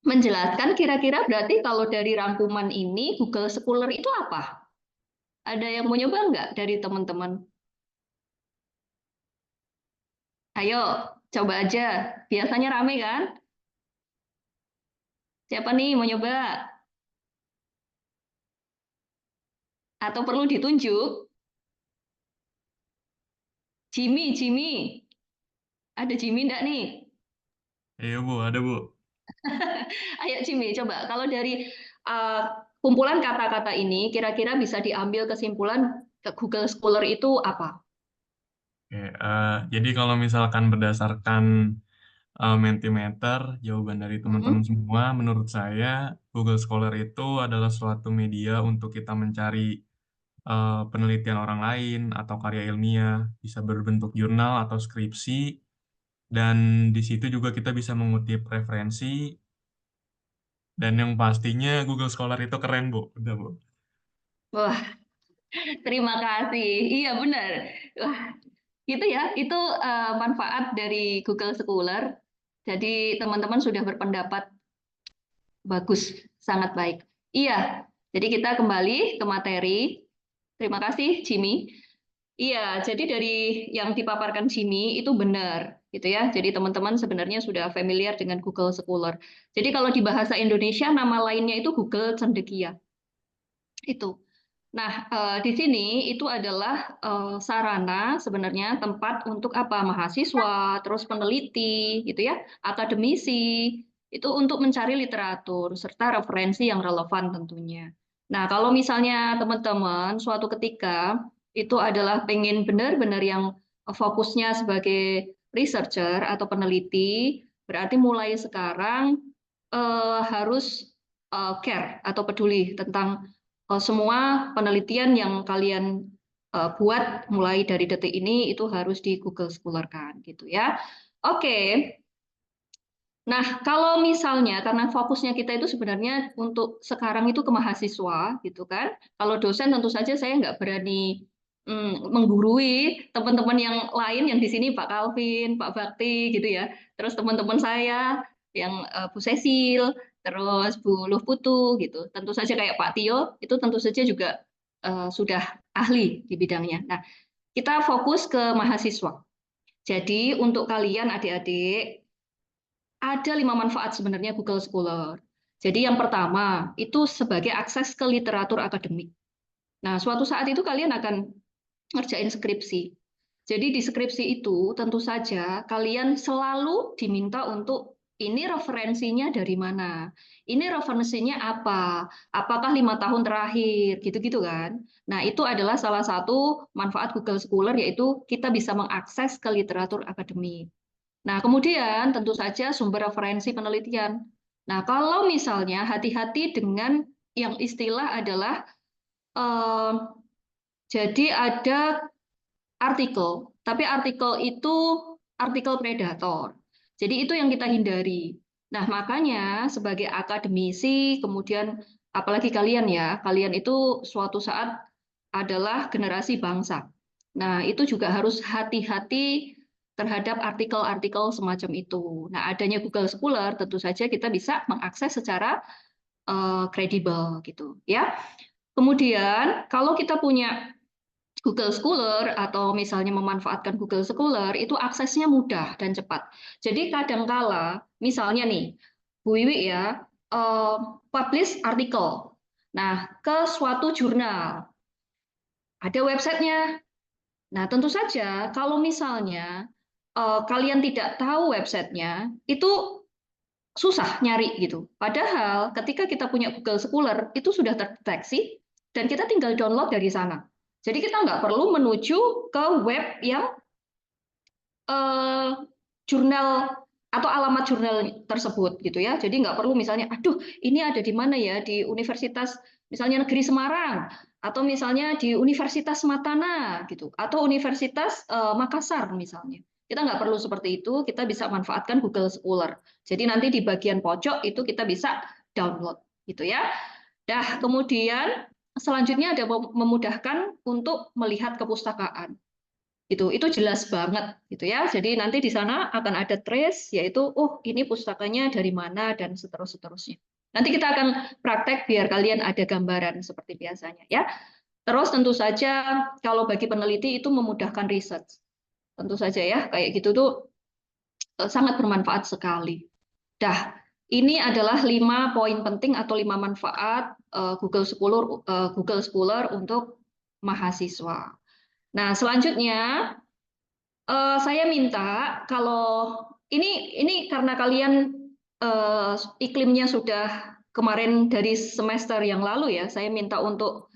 menjelaskan kira-kira berarti kalau dari rangkuman ini Google Scholar itu apa? Ada yang mau nyoba nggak dari teman-teman? Ayo, coba aja. Biasanya rame kan? Siapa nih mau nyoba? Atau perlu ditunjuk? Jimmy, Jimmy. Ada Jimmy enggak nih? Iya Bu, ada Bu. Ayo Jimmy, coba. Kalau dari kumpulan kata-kata ini, kira-kira bisa diambil kesimpulan ke Google Scholar itu apa? Oke, jadi kalau misalkan berdasarkan Mentimeter, jawaban dari teman-teman semua, menurut saya Google Scholar itu adalah suatu media untuk kita mencari penelitian orang lain atau karya ilmiah, bisa berbentuk jurnal atau skripsi, dan di situ juga kita bisa mengutip referensi, dan yang pastinya Google Scholar itu keren Bu. Udah Bu. Wah, terima kasih. Iya benar. Wah, gitu ya. Itu manfaat dari Google Scholar. Jadi teman-teman sudah berpendapat bagus, sangat baik. Iya. Jadi kita kembali ke materi. Terima kasih, Jimmy. Iya, jadi dari yang dipaparkan Jimmy itu benar, gitu ya. Jadi teman-teman sebenarnya sudah familiar dengan Google Scholar. Jadi kalau di bahasa Indonesia nama lainnya itu Google Cendekia. Itu. Nah, di sini itu adalah sarana sebenarnya tempat untuk apa? Mahasiswa, terus peneliti, gitu ya, akademisi, itu untuk mencari literatur serta referensi yang relevan tentunya. Nah, kalau misalnya teman-teman suatu ketika itu adalah pengen benar-benar yang fokusnya sebagai researcher atau peneliti, berarti mulai sekarang harus care atau peduli tentang semua penelitian yang kalian buat mulai dari detik ini itu harus di Google Scholar-kan gitu ya. Oke. Nah, kalau misalnya karena fokusnya kita itu sebenarnya untuk sekarang itu ke mahasiswa gitu kan. Kalau dosen tentu saja saya nggak berani menggurui teman-teman yang lain yang di sini Pak Calvin, Pak Bakti gitu ya. Terus teman-teman saya yang Bu Cecil, terus Bu Luh Putu gitu. Tentu saja kayak Pak Tio itu tentu saja juga sudah ahli di bidangnya. Nah, kita fokus ke mahasiswa. Jadi untuk kalian adik-adik ada 5 manfaat sebenarnya Google Scholar. Jadi yang pertama itu sebagai akses ke literatur akademik. Nah, suatu saat itu kalian akan ngerjain skripsi. Jadi di skripsi itu tentu saja kalian selalu diminta untuk ini referensinya dari mana, ini referensinya apa, apakah 5 tahun terakhir, gitu-gitu kan. Nah, itu adalah salah satu manfaat Google Scholar, yaitu kita bisa mengakses ke literatur akademik. Nah, kemudian tentu saja sumber referensi penelitian. Nah, kalau misalnya hati-hati dengan yang istilah adalah eh, jadi ada artikel, tapi artikel itu artikel predator. Jadi itu yang kita hindari. Nah, makanya sebagai akademisi, kemudian apalagi kalian ya, kalian itu suatu saat adalah generasi bangsa. Nah, itu juga harus hati-hati terhadap artikel-artikel semacam itu. Nah, adanya Google Scholar tentu saja kita bisa mengakses secara kredibel gitu, ya. Kemudian kalau kita punya Google Scholar atau misalnya memanfaatkan Google Scholar itu aksesnya mudah dan cepat. Jadi kadangkala misalnya nih Bu Wiwi ya publish artikel. Nah, ke suatu jurnal. Ada websitenya. Nah, tentu saja kalau misalnya kalian tidak tahu websitenya, itu susah nyari gitu. Padahal ketika kita punya Google Scholar itu sudah terdeteksi dan kita tinggal download dari sana. Jadi kita nggak perlu menuju ke web yang jurnal atau alamat jurnal tersebut gitu ya. Jadi nggak perlu misalnya, aduh ini ada di mana ya, di Universitas misalnya Negeri Semarang atau misalnya di Universitas Matana gitu atau Universitas Makassar misalnya. Kita nggak perlu seperti itu, kita bisa manfaatkan Google Scholar. Jadi nanti di bagian pojok itu kita bisa download gitu ya. Dah, kemudian selanjutnya ada memudahkan untuk melihat kepustakaan. Itu jelas banget gitu ya. Jadi nanti di sana akan ada trace, yaitu oh ini pustakanya dari mana dan seterusnya. Nanti kita akan praktek biar kalian ada gambaran seperti biasanya ya. Terus tentu saja kalau bagi peneliti itu memudahkan research. Tentu saja ya, kayak gitu tuh sangat bermanfaat sekali. Dah, ini adalah 5 poin penting atau 5 manfaat Google Scholar untuk mahasiswa. Nah, selanjutnya saya minta kalau ini karena kalian iklimnya sudah kemarin dari semester yang lalu ya, saya minta untuk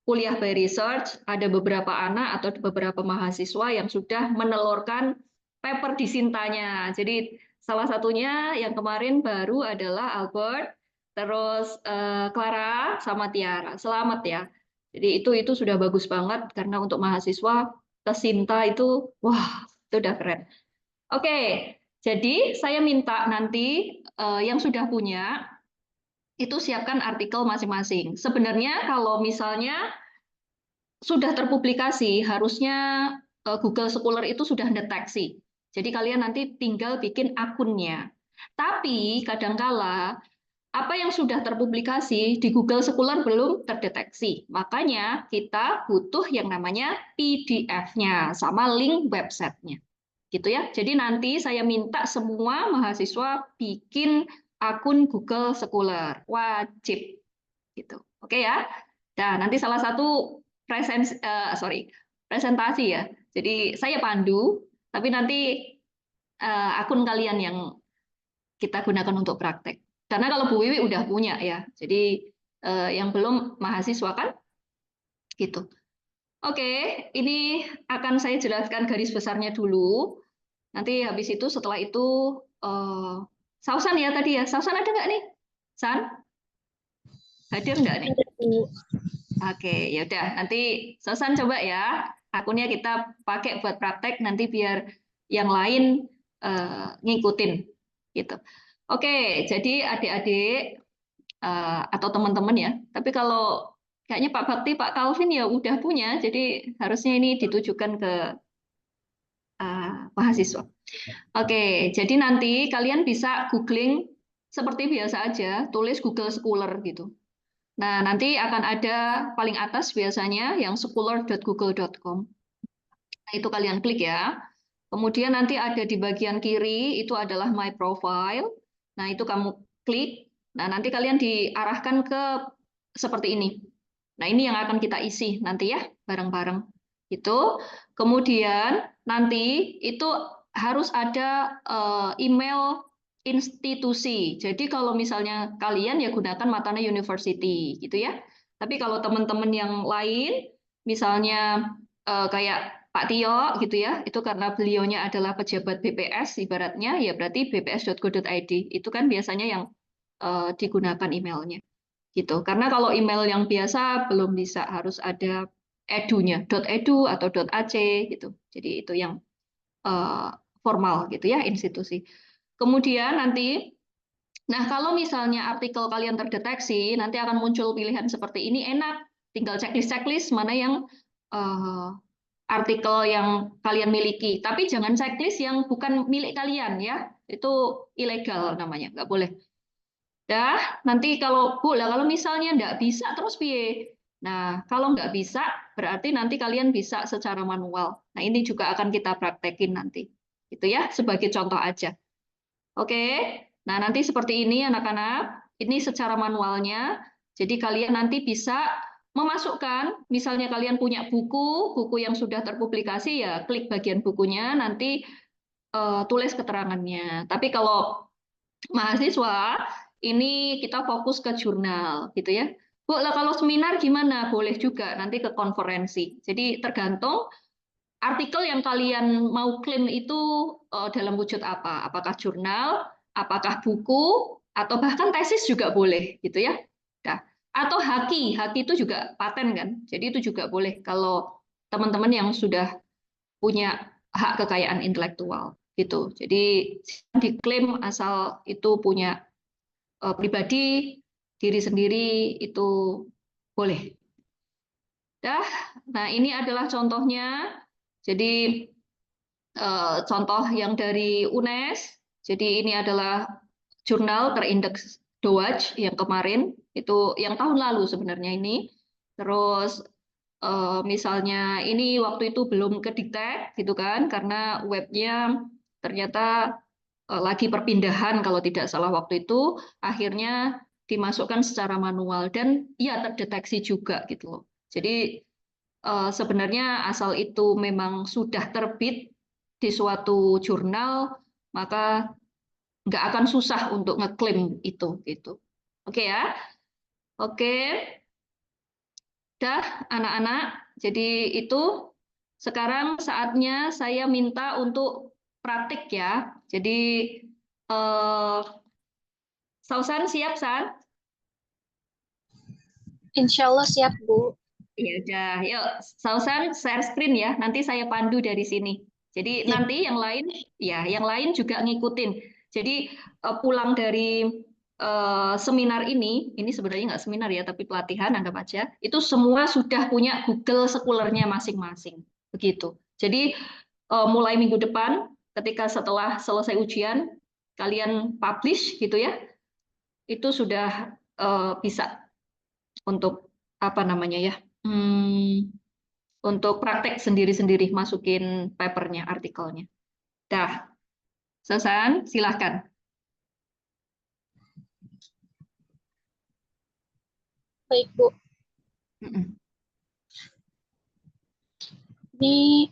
kuliah by research, ada beberapa anak atau beberapa mahasiswa yang sudah menelurkan paper di Sintanya. Jadi salah satunya yang kemarin baru adalah Albert, terus Clara sama Tiara. Selamat ya. Jadi itu sudah bagus banget karena untuk mahasiswa ke Sinta itu wah, itu udah keren. Oke, jadi saya minta nanti yang sudah punya itu siapkan artikel masing-masing. Sebenarnya kalau misalnya sudah terpublikasi, harusnya Google Scholar itu sudah deteksi. Jadi kalian nanti tinggal bikin akunnya. Tapi kadangkala apa yang sudah terpublikasi di Google Scholar belum terdeteksi. Makanya kita butuh yang namanya PDF-nya sama link websitenya. Gitu ya. Jadi nanti saya minta semua mahasiswa bikin akun Google Scholar. Wajib. Gitu. Oke ya. Nah, nanti salah satu presentasi ya. Jadi saya pandu, tapi nanti akun kalian yang kita gunakan untuk praktek. Karena kalau Bu Wiwi udah punya ya, jadi yang belum mahasiswa kan, gitu. Oke, ini akan saya jelaskan garis besarnya dulu. Nanti habis itu setelah itu Sausan ya tadi ya. Sausan ada nggak nih? San? Hadir nggak nih? Oke, ya udah. Nanti Sausan coba ya. Akunnya kita pakai buat praktek. Nanti biar yang lain ngikutin, gitu. Oke, jadi adik-adik atau teman-teman ya. Tapi kalau kayaknya Pak Bakti, Pak Calvin ya udah punya. Jadi harusnya ini ditujukan ke mahasiswa. Oke, jadi nanti kalian bisa googling seperti biasa aja, tulis Google Scholar gitu. Nah, nanti akan ada paling atas biasanya yang scholar.google.com. Nah, itu kalian klik ya. Kemudian nanti ada di bagian kiri, itu adalah My Profile. Nah, itu kamu klik. Nah, nanti kalian diarahkan ke seperti ini. Nah, ini yang akan kita isi nanti ya, bareng-bareng. Itu. Kemudian nanti itu harus ada email institusi. Jadi kalau misalnya kalian ya gunakan Matana University gitu ya. Tapi kalau teman-teman yang lain misalnya kayak Pak Tio gitu ya, itu karena beliaunya adalah pejabat BPS ibaratnya ya berarti bps.go.id. Itu kan biasanya yang digunakan emailnya. Gitu. Karena kalau email yang biasa belum bisa, harus ada edu-nya, .edu atau .ac gitu. Jadi itu yang formal gitu ya, institusi. Kemudian nanti, nah kalau misalnya artikel kalian terdeteksi, nanti akan muncul pilihan seperti ini, enak, tinggal checklist mana yang artikel yang kalian miliki. Tapi jangan checklist yang bukan milik kalian ya, itu ilegal namanya, nggak boleh. Dah, nanti kalau Bu, lah kalau misalnya nggak bisa terus piye? Nah, kalau nggak bisa, berarti nanti kalian bisa secara manual. Nah, ini juga akan kita praktekin nanti. Itu ya, sebagai contoh aja. Oke, nah nanti seperti ini anak-anak, ini secara manualnya, jadi kalian nanti bisa memasukkan, misalnya kalian punya buku yang sudah terpublikasi ya, klik bagian bukunya, nanti tulis keterangannya. Tapi kalau mahasiswa ini kita fokus ke jurnal gitu ya. Bu, lah kalau seminar gimana? Boleh juga nanti ke konferensi. Jadi tergantung artikel yang kalian mau klaim itu dalam wujud apa? Apakah jurnal, apakah buku, atau bahkan tesis juga boleh gitu ya. Nah, atau haki itu juga paten kan. Jadi itu juga boleh kalau teman-teman yang sudah punya hak kekayaan intelektual gitu. Jadi diklaim asal itu punya pribadi, diri sendiri itu boleh. Nah ini adalah contohnya. Jadi contoh yang dari UNES. Jadi ini adalah jurnal terindeks DOAJ yang kemarin, itu yang tahun lalu sebenarnya ini. Terus misalnya ini waktu itu belum kediktek gitu kan, karena webnya ternyata lagi perpindahan kalau tidak salah waktu itu, akhirnya dimasukkan secara manual dan ya terdeteksi juga gitu loh. Jadi sebenarnya asal itu memang sudah terbit di suatu jurnal, maka nggak akan susah untuk ngeklaim itu gitu. Oke ya, oke, dah anak-anak. Jadi itu sekarang saatnya saya minta untuk praktik ya. Jadi Sausan siap San? Insya Allah siap, Bu. Ya udah, yuk Sausan share screen ya. Nanti saya pandu dari sini. Jadi Siap. nanti yang lain, ya yang lain juga ngikutin. Jadi pulang dari seminar ini sebenarnya nggak seminar ya, tapi pelatihan anggap aja. Itu semua sudah punya Google Scholar-nya masing-masing. Begitu. Jadi mulai minggu depan, ketika setelah selesai ujian, kalian publish gitu ya, itu sudah bisa untuk apa namanya ya, untuk praktek sendiri-sendiri masukin papernya, artikelnya. Dah, Susan, silahkan. Baik, Bu. Ini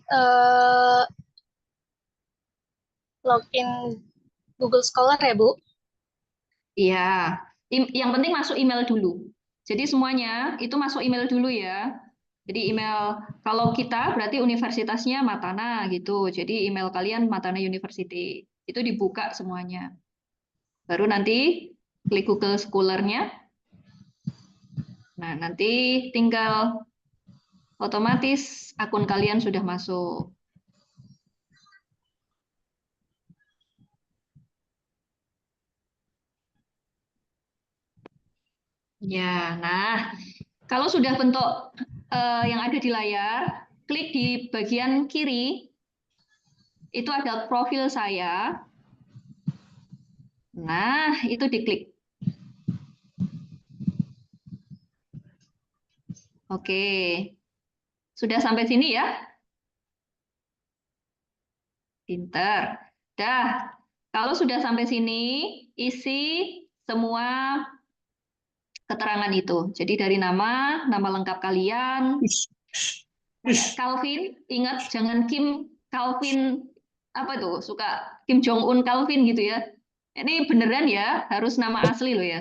login Google Scholar ya, Bu? Iya, yang penting masuk email dulu. Jadi semuanya itu masuk email dulu ya. Jadi email, kalau kita berarti universitasnya Matana gitu. Jadi email kalian Matana University. Itu dibuka semuanya. Baru nanti klik Google Scholar-nya. Nah, nanti tinggal otomatis akun kalian sudah masuk. Ya, nah kalau sudah bentuk yang ada di layar, klik di bagian kiri, itu ada profil saya. Nah, itu diklik. Oke, sudah sampai sini ya? Pinter. Dah, kalau sudah sampai sini, isi semua keterangan itu. Jadi dari nama lengkap kalian, Calvin, ingat jangan Kim Calvin apa tuh, suka Kim Jong Un Calvin gitu ya. Ini beneran ya, harus nama asli loh ya.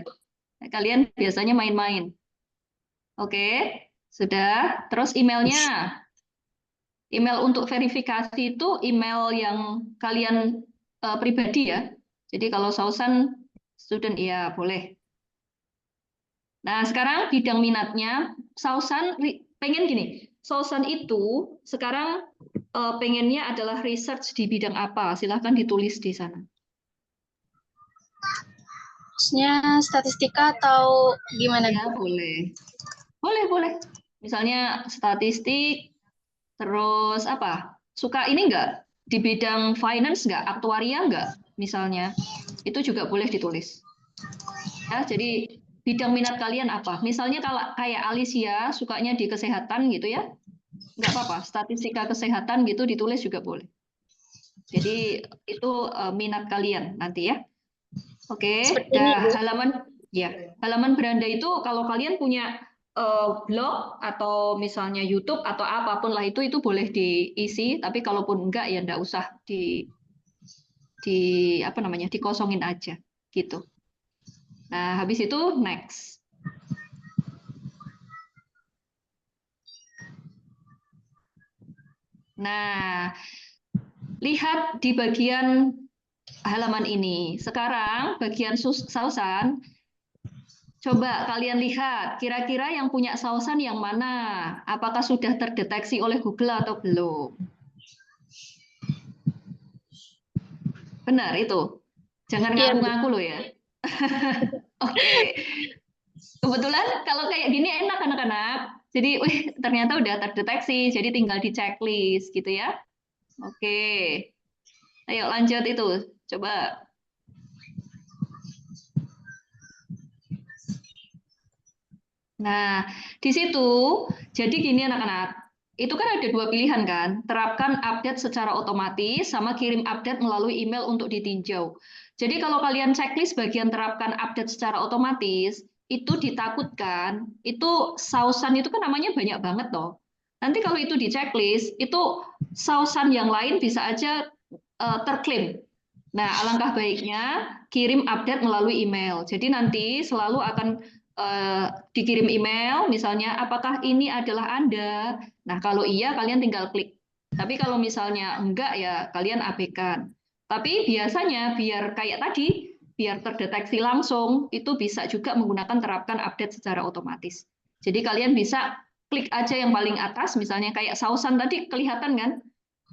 Kalian biasanya main-main. Oke, sudah. Terus emailnya. Email untuk verifikasi itu email yang kalian pribadi ya. Jadi kalau Sausan student ya boleh. Nah, sekarang bidang minatnya Sausan pengen gini. Sausan itu sekarang pengennya adalah research di bidang apa? Silahkan ditulis di sana. Maksudnya statistika atau gimana? Ya, boleh. Boleh. Misalnya statistik, terus apa? Suka ini enggak? Di bidang finance enggak? Aktuaria enggak? Misalnya. Itu juga boleh ditulis. Ya, jadi bidang minat kalian apa? Misalnya kalau kayak Alicia sukanya di kesehatan gitu ya. Enggak apa-apa, statistika kesehatan gitu ditulis juga boleh. Jadi itu minat kalian nanti ya. Oke, halaman beranda itu kalau kalian punya blog atau misalnya YouTube atau apapun lah itu boleh diisi, tapi kalaupun enggak ya enggak usah di apa namanya dikosongin aja. gitu. Nah, habis itu next. Nah, lihat di bagian halaman ini. Sekarang bagian sausan, coba kalian lihat kira-kira yang punya sausan yang mana? Apakah sudah terdeteksi oleh Google atau belum? Benar itu. Jangan Iya, Bu. ngaku-ngaku loh ya. Oke. Kebetulan kalau kayak gini enak anak-anak. Jadi, wih, ternyata udah terdeteksi. Jadi tinggal di checklist gitu ya. Oke. Ayo lanjut itu. Coba. Nah, di situ, jadi gini anak-anak, itu kan ada dua pilihan kan, terapkan update secara otomatis sama kirim update melalui email untuk ditinjau. Jadi kalau kalian checklist bagian terapkan update secara otomatis, itu ditakutkan, itu sausan itu kan namanya banyak banget toh. Nanti kalau itu di checklist, itu sausan yang lain bisa aja terklaim. Nah, alangkah baiknya kirim update melalui email. Jadi nanti selalu akan dikirim email, misalnya apakah ini adalah Anda? Nah, kalau iya kalian tinggal klik. Tapi kalau misalnya enggak ya kalian abaikan. Tapi biasanya biar kayak tadi, biar terdeteksi langsung, itu bisa juga menggunakan terapkan update secara otomatis. Jadi kalian bisa klik aja yang paling atas, misalnya kayak sausan tadi kelihatan kan?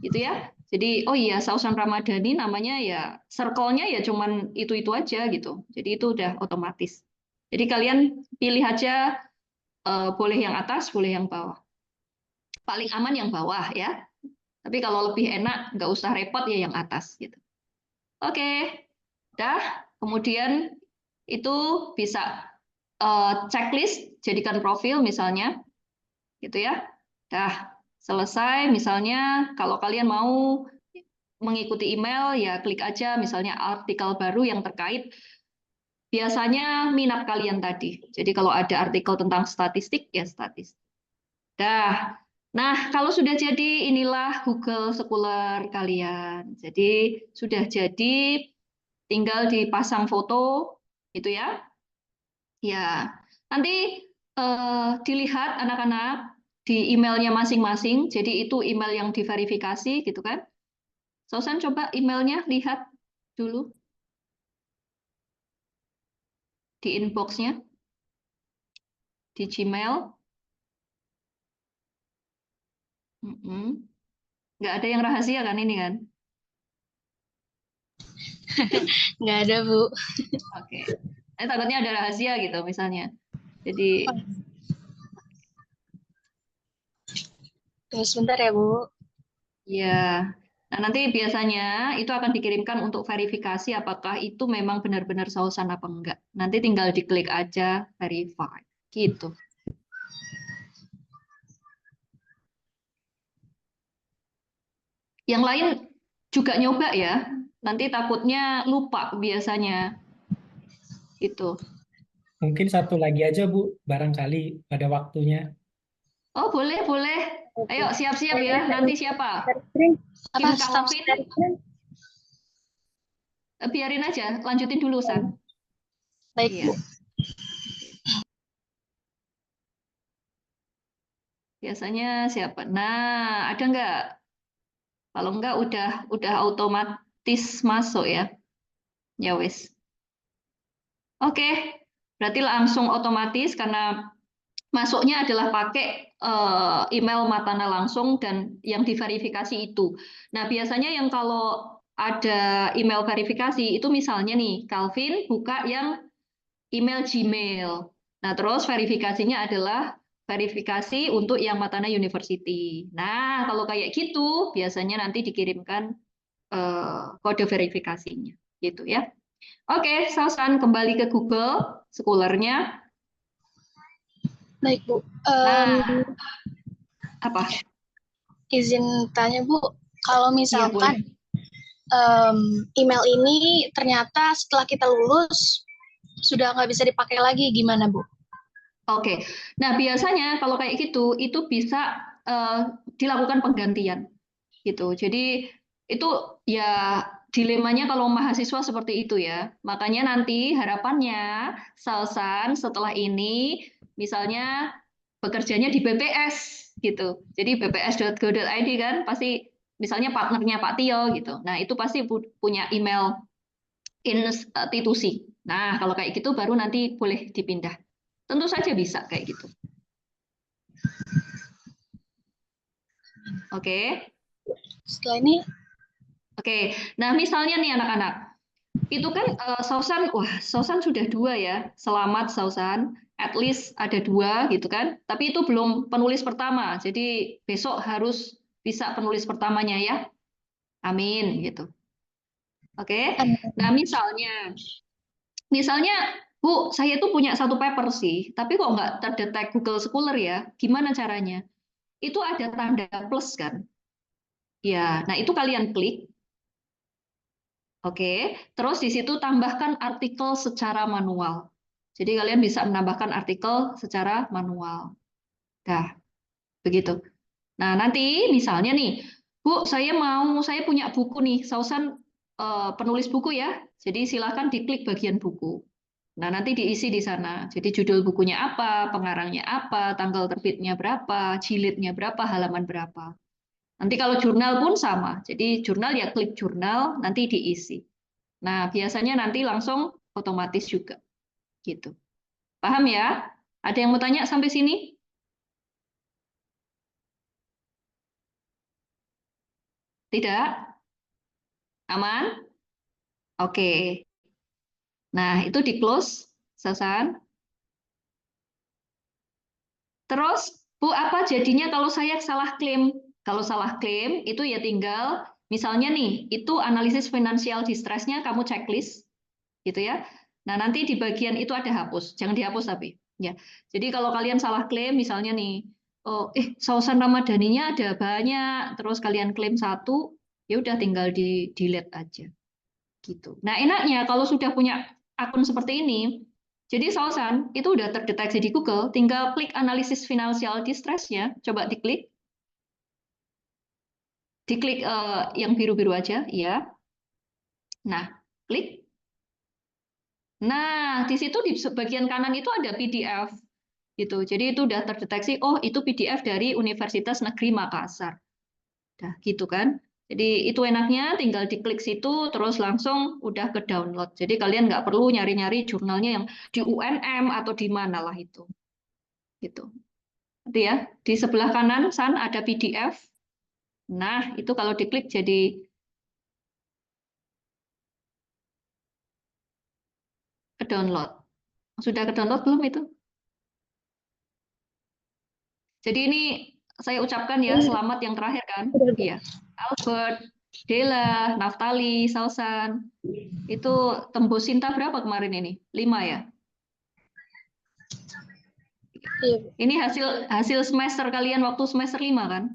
Gitu ya. Jadi, oh iya, sausan Ramadhani namanya ya, circle-nya ya cuman itu-itu aja gitu. Jadi itu udah otomatis. Jadi kalian pilih aja, boleh yang atas, boleh yang bawah. Paling aman yang bawah ya. Tapi kalau lebih enak, nggak usah repot ya yang atas gitu. Oke, dah. Kemudian itu bisa checklist, jadikan profil misalnya, gitu ya. Dah selesai. Misalnya kalau kalian mau mengikuti email, ya klik aja misalnya artikel baru yang terkait biasanya minat kalian tadi. Jadi kalau ada artikel tentang statistik, ya statistik. Dah. Nah, kalau sudah jadi, inilah Google Scholar kalian. Jadi sudah jadi, tinggal dipasang foto, gitu ya. Ya, nanti dilihat anak-anak di emailnya masing-masing. Jadi itu email yang diverifikasi, gitu kan. Sausan coba emailnya lihat dulu di inbox-nya, di Gmail. Nggak ada yang rahasia kan ini kan? Nggak ada, Bu. Oke. Takutnya ada rahasia gitu misalnya. Jadi Tunggu sebentar ya, Bu. ya. Nah, nanti biasanya itu akan dikirimkan untuk verifikasi apakah itu memang benar-benar sausan apa enggak. Nanti tinggal diklik aja verify. Gitu. Yang lain juga nyoba ya. Nanti takutnya lupa biasanya. Gitu. Mungkin satu lagi aja, Bu, barangkali pada waktunya. Oh, boleh, boleh. Ayo siap-siap ya. Nanti siapa? Apa Kim stop Calvin? share? Biarin aja, lanjutin dulu, San. Baik, Iya. Bu. Biasanya siapa? Nah, ada nggak? Kalau nggak udah otomatis masuk ya. Ya wes. Oke, berarti langsung otomatis karena masuknya adalah pakai email Matana langsung dan yang diverifikasi itu. Nah, biasanya yang kalau ada email verifikasi itu misalnya nih, Calvin buka yang email Gmail. Nah, terus verifikasinya adalah verifikasi untuk yang Matana University. Nah, kalau kayak gitu, biasanya nanti dikirimkan kode verifikasinya, gitu ya. Oke, Sausan kembali ke Google Scholar-nya. Baik, Bu. Nah, apa? Izin tanya, Bu. Kalau Iya, misalkan boleh. email ini ternyata setelah kita lulus sudah nggak bisa dipakai lagi, gimana, Bu? Oke, nah biasanya kalau kayak gitu itu bisa dilakukan penggantian gitu. Jadi itu ya dilemanya kalau mahasiswa seperti itu ya. Makanya nanti harapannya Sausan setelah ini misalnya bekerjanya di BPS gitu. Jadi bps.go.id kan pasti misalnya partnernya Pak Tio gitu. Nah, itu pasti punya email institusi. Nah, kalau kayak gitu baru nanti boleh dipindah. Tentu saja bisa kayak gitu. Oke. Setelah ini, Oke. Nah, misalnya nih anak-anak, itu kan Sausan, wah Sausan sudah 2 ya. Selamat Sausan, at least ada 2 gitu kan. Tapi itu belum penulis pertama. Jadi besok harus bisa penulis pertamanya ya. Amin gitu. Oke. Nah, misalnya Bu, saya tuh punya 1 paper sih, tapi kok nggak terdetek Google Scholar ya? Gimana caranya? Itu ada tanda plus kan? Ya, nah itu kalian klik. Oke, terus di situ tambahkan artikel secara manual. Jadi kalian bisa menambahkan artikel secara manual. Dah, begitu. Nah, nanti misalnya nih, Bu, saya punya buku nih, Sausan penulis buku ya. Jadi silakan diklik bagian buku. Nah, nanti diisi di sana. Jadi judul bukunya apa, pengarangnya apa, tanggal terbitnya berapa, jilidnya berapa, halaman berapa. Nanti kalau jurnal pun sama. Jadi jurnal ya klik jurnal, nanti diisi. Nah, biasanya nanti langsung otomatis juga. Gitu. Paham ya? Ada yang mau tanya sampai sini? Tidak? Aman? Oke. Nah, itu di close, Sasan. Terus, Bu, apa jadinya kalau saya salah klaim? Kalau salah klaim, itu ya tinggal, misalnya nih, itu analisis financial distress-nya kamu checklist, gitu ya. Nah, nanti di bagian itu ada hapus, jangan dihapus tapi. Ya. Jadi kalau kalian salah klaim, misalnya nih, oh, Sausan Ramadhaninya ada banyak, terus kalian klaim 1, ya udah tinggal di delete aja. Gitu. Nah, enaknya kalau sudah punya akun seperti ini, jadi Sausan itu udah terdeteksi di Google, tinggal klik analisis financial distress-nya, coba diklik. Diklik yang biru-biru aja, ya. Nah, klik. Nah, di situ di bagian kanan itu ada PDF. Gitu. Jadi itu udah terdeteksi, oh itu PDF dari Universitas Negeri Makassar. Nah, gitu kan. Jadi itu enaknya tinggal diklik situ terus langsung udah ke download. Jadi kalian nggak perlu nyari-nyari jurnalnya yang di UNM atau di mana lah itu. Gitu. Nanti ya, di sebelah kanan San ada PDF. Nah, itu kalau diklik jadi ke download. Sudah ke download belum itu? Jadi ini saya ucapkan ya selamat yang terakhir kan? Iya. Albert, Dela, Naftali, Sausan. Itu tembus Sinta berapa kemarin ini? 5 ya? iya, Ini hasil semester kalian waktu semester 5 kan?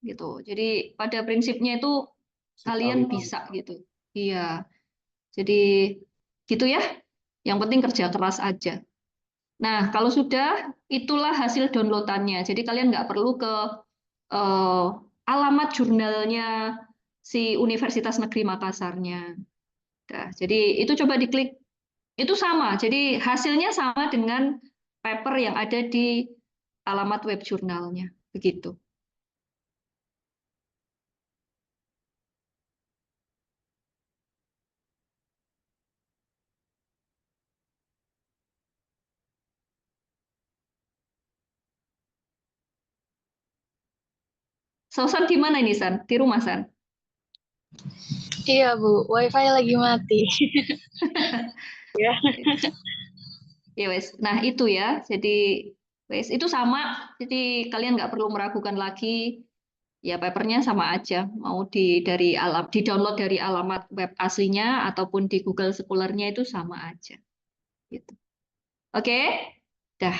Gitu. Jadi pada prinsipnya itu kalian bisa gitu. Iya. Jadi gitu ya. Yang penting kerja keras aja. Nah, kalau sudah itulah hasil downloadannya. Jadi kalian nggak perlu ke alamat jurnalnya si Universitas Negeri Makassarnya. Nah, jadi itu coba diklik. Itu sama. Jadi hasilnya sama dengan paper yang ada di alamat web jurnalnya. Begitu. San di mana ini, San? Di rumah, San? iya Bu, WiFi lagi mati. Ya. Ya, wes. Nah, itu ya. Jadi, wes, itu sama. Jadi, kalian nggak perlu meragukan lagi. Ya, papernya sama aja. Mau di-download dari alamat web aslinya ataupun di Google Scholar-nya itu sama aja. Gitu. Oke? Dah.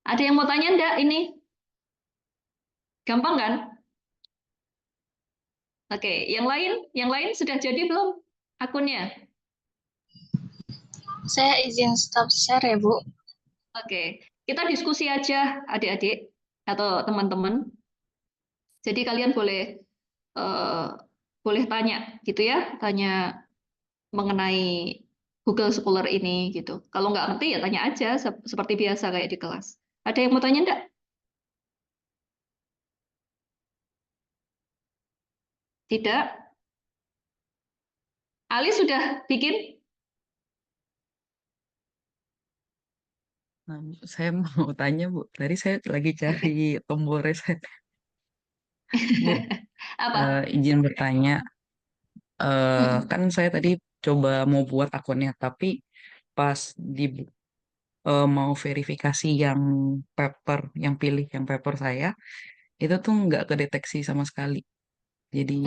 Ada yang mau tanya enggak ini? Gampang kan? Oke, yang lain sudah jadi belum akunnya? Saya izin stop share ya Bu. Oke, kita diskusi aja adik-adik atau teman-teman. Jadi kalian boleh boleh tanya gitu ya, tanya mengenai Google Scholar ini gitu. Kalau nggak ngerti ya tanya aja seperti biasa kayak di kelas. Ada yang mau tanya enggak? Tidak? Ali sudah bikin? Nah, saya mau tanya Bu, tadi saya lagi cari Oke. tombol reset. Bu, Apa? izin bertanya, Mm-mm. kan saya tadi coba mau buat akunnya, tapi pas di mau verifikasi yang pilih yang paper saya, itu tuh nggak kedeteksi sama sekali. Jadi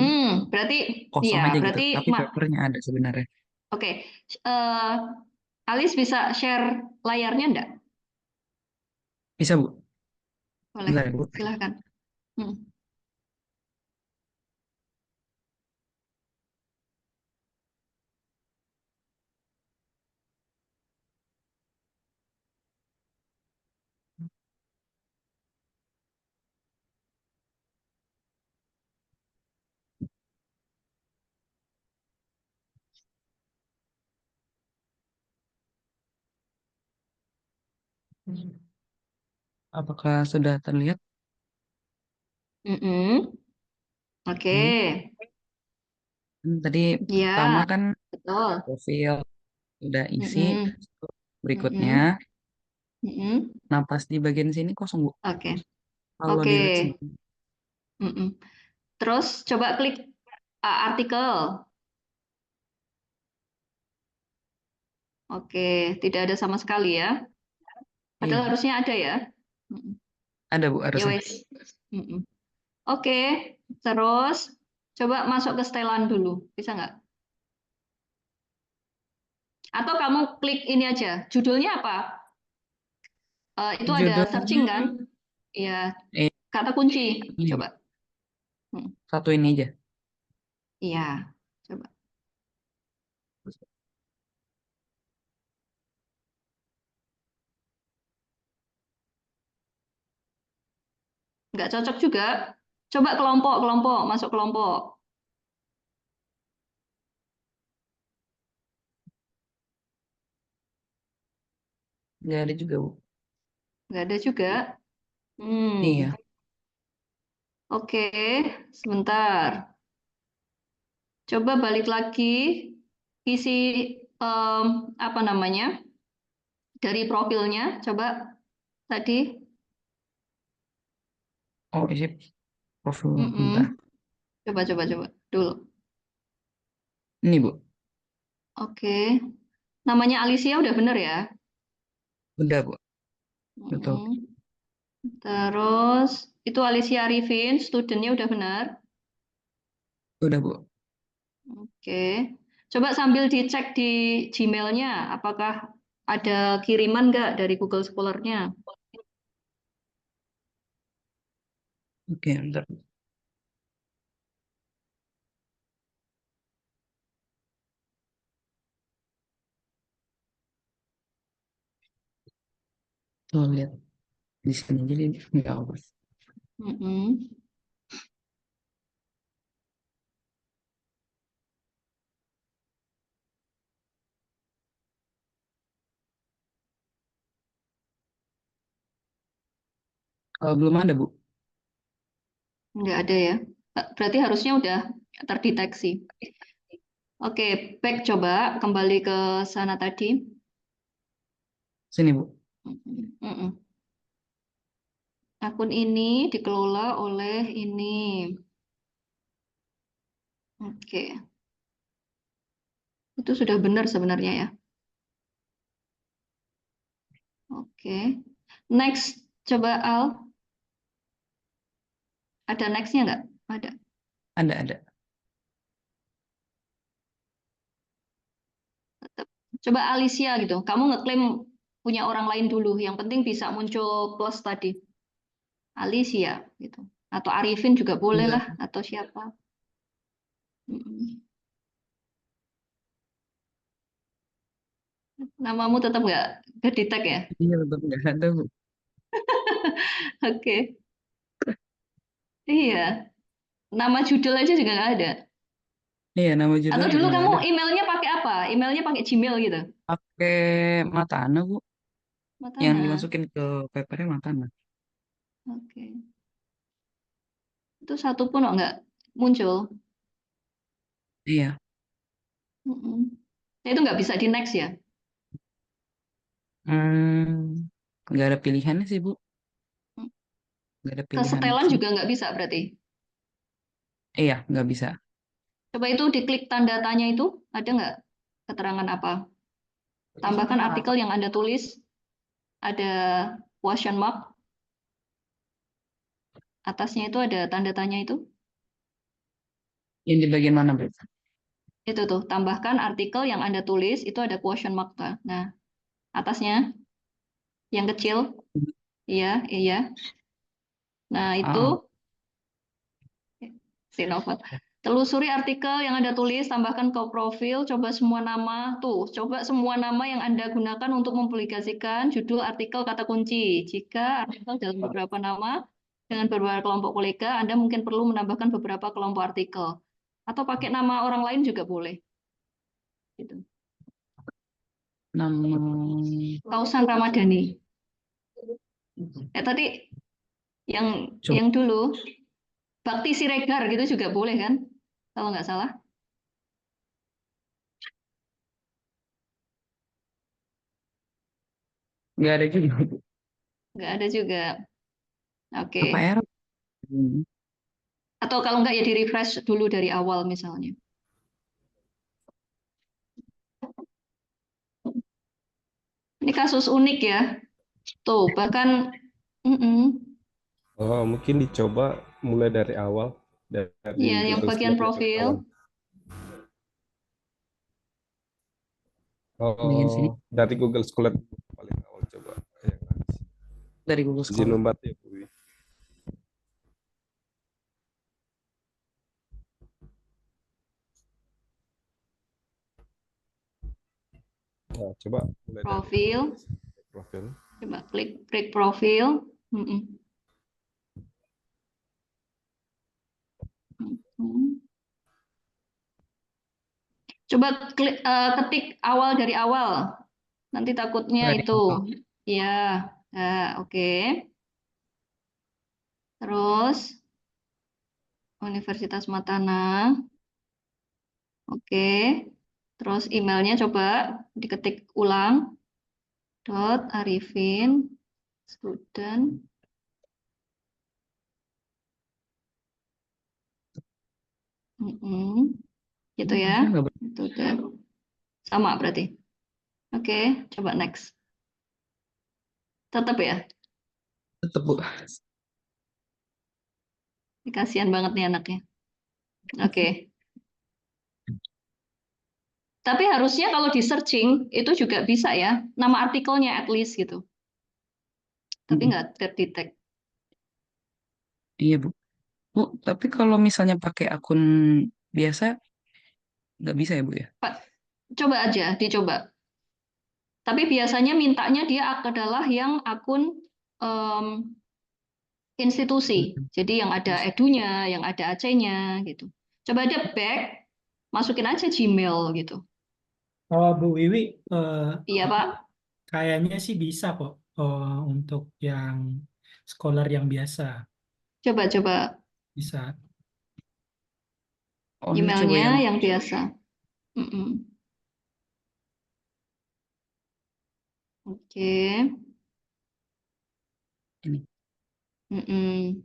Berarti kosong ya, aja gitu, berarti tapi papernya ada sebenarnya. oke. Eh, Alis bisa share layarnya enggak? Bisa Bu? Boleh, Bentar ya, Bu. silahkan. Hmm. Apakah sudah terlihat? Mm-mm. Oke, Tadi pertama ya, kan betul. profil udah isi, Mm-mm. berikutnya. Mm-mm. Mm-mm. Nah, pas di bagian sini kosong, Bu. Oke, Kalau oke. dilihat sebelum. Mm-mm. Terus coba klik artikel. Oke, tidak ada sama sekali ya. Iya, Padahal Bu. harusnya ada ya. Mm-mm. Ada, Bu, Ya harusnya. wes. Mm-mm. Oke, terus coba masuk ke setelan dulu. Bisa nggak? Atau kamu klik ini aja. Judulnya apa? Itu ada searching Judulnya, kan? Iya, eh, kata kunci. ini, Bu. Coba. Hmm. Satu ini aja. Iya, coba. Nggak cocok juga. Coba kelompok, masuk kelompok. Nggak ada juga, Bu. Nggak ada juga. Iya. Oke, sebentar. Coba balik lagi, isi apa namanya dari profilnya. Coba tadi. Oh, isi profil. Mm-mm. Bentar. Coba dulu. Ini, Bu. Oke, namanya Alicia udah bener ya. Udah, Bu. Betul. Mm-mm. Terus itu Alicia Arifin, studennya udah benar. Udah, Bu. Oke, coba sambil dicek di Gmail-nya, apakah ada kiriman nggak dari Google Scholar-nya? Oke, bentar. Tuh, lihat. Di sini jadi nggak apa. Mm-mm. Belum ada, Bu. Nggak ada ya. Berarti harusnya udah terdeteksi. Oke, back coba kembali ke sana tadi. Sini, Bu. Mm-mm. Akun ini dikelola oleh ini. Oke, itu sudah benar sebenarnya ya. Oke, next coba Al, ada nextnya nggak? Ada. Ada. Coba Alicia gitu. Kamu ngeklaim punya orang lain dulu. Yang penting bisa muncul plus tadi. Alicia gitu. Atau Arifin juga boleh Enggak. lah. Atau siapa. Mm-mm. Namamu tetap nggak di tag ya? Iya, tetap nggak ada, Bu. Oke. Iya. Nama judul aja juga nggak ada. Iya, nama Atau jurnal dulu juga nggak kamu ada. emailnya pakai apa? Emailnya pakai Gmail gitu? Pakai Matana, Bu. Yang Matana. dimasukin ke papernya Matana. Oke. Itu satu pun kok nggak muncul. Iya. Mm-mm. Nah, itu nggak bisa di next ya? Nggak ada pilihannya sih, Bu. Nggak ada pilihan Kesetelan next. juga nggak bisa berarti. Iya, nggak bisa. Coba itu diklik tanda tanya itu, ada nggak keterangan apa? Tambahkan artikel yang Anda tulis, ada question mark, atasnya itu ada tanda tanya itu. Yang di bagian mana, Bu? Itu tuh, tambahkan artikel yang Anda tulis, itu ada question mark. Nah, atasnya, yang kecil, iya, iya. Nah, itu, Ah, Sinovat. Telusuri artikel yang Anda tulis, tambahkan ke profil, coba semua nama, tuh, coba semua nama yang Anda gunakan untuk mempublikasikan judul artikel kata kunci. Jika artikel dalam beberapa nama dengan beberapa kelompok kolega, Anda mungkin perlu menambahkan beberapa kelompok artikel. Atau pakai nama orang lain juga boleh. Gitu. nama Kausan Ramadhani. Tadi yang coba yang dulu, Bakti Siregar gitu juga boleh kan? Kalau nggak salah. nggak ada juga, Bu. Nggak ada juga. Oke. Apa error? Atau kalau nggak ya di refresh dulu dari awal misalnya. Ini kasus unik ya. Tuh, bahkan mm-mm. Oh, mungkin dicoba mulai dari awal, dari Ya, yang Google bagian Scholar yang paling profil. awal. Bagian sini Oh, dari Google Scholar paling awal coba. Ya, dari Google izin Scholar. membantu ya, Bu. Nah, coba mulai dari Profil. profil. Coba klik break profil. Mm-mm. Mm-mm. Coba ketik awal dari awal. Nanti takutnya Dari itu. awal. Ya, oke. Terus Universitas Matana. Oke. Terus emailnya coba diketik ulang. Arifin student. Gitu ya. Harusnya nggak Itu udah sama berarti. Oke, coba next. Tetap ya. tetap, Bu. Ini kasihan banget nih anaknya. Oke. Tapi harusnya kalau di searching itu juga bisa ya. Nama artikelnya at least gitu. Tapi nggak terdetek. Iya, Bu. Bu, tapi kalau misalnya pakai akun biasa nggak bisa ya, Bu ya? Pak, coba aja, dicoba. Tapi biasanya mintanya dia adalah yang akun em, institusi. Jadi yang ada edunya, yang ada AC-nya gitu. Coba aja back, masukin aja Gmail gitu. Oh, Bu Wiwi, Iya, Pak. kayaknya sih bisa kok untuk yang scholar yang biasa. Coba Bisa. Oh, ini coba emailnya yang yang biasa. Mm-mm. Oke. ini. Mm-mm.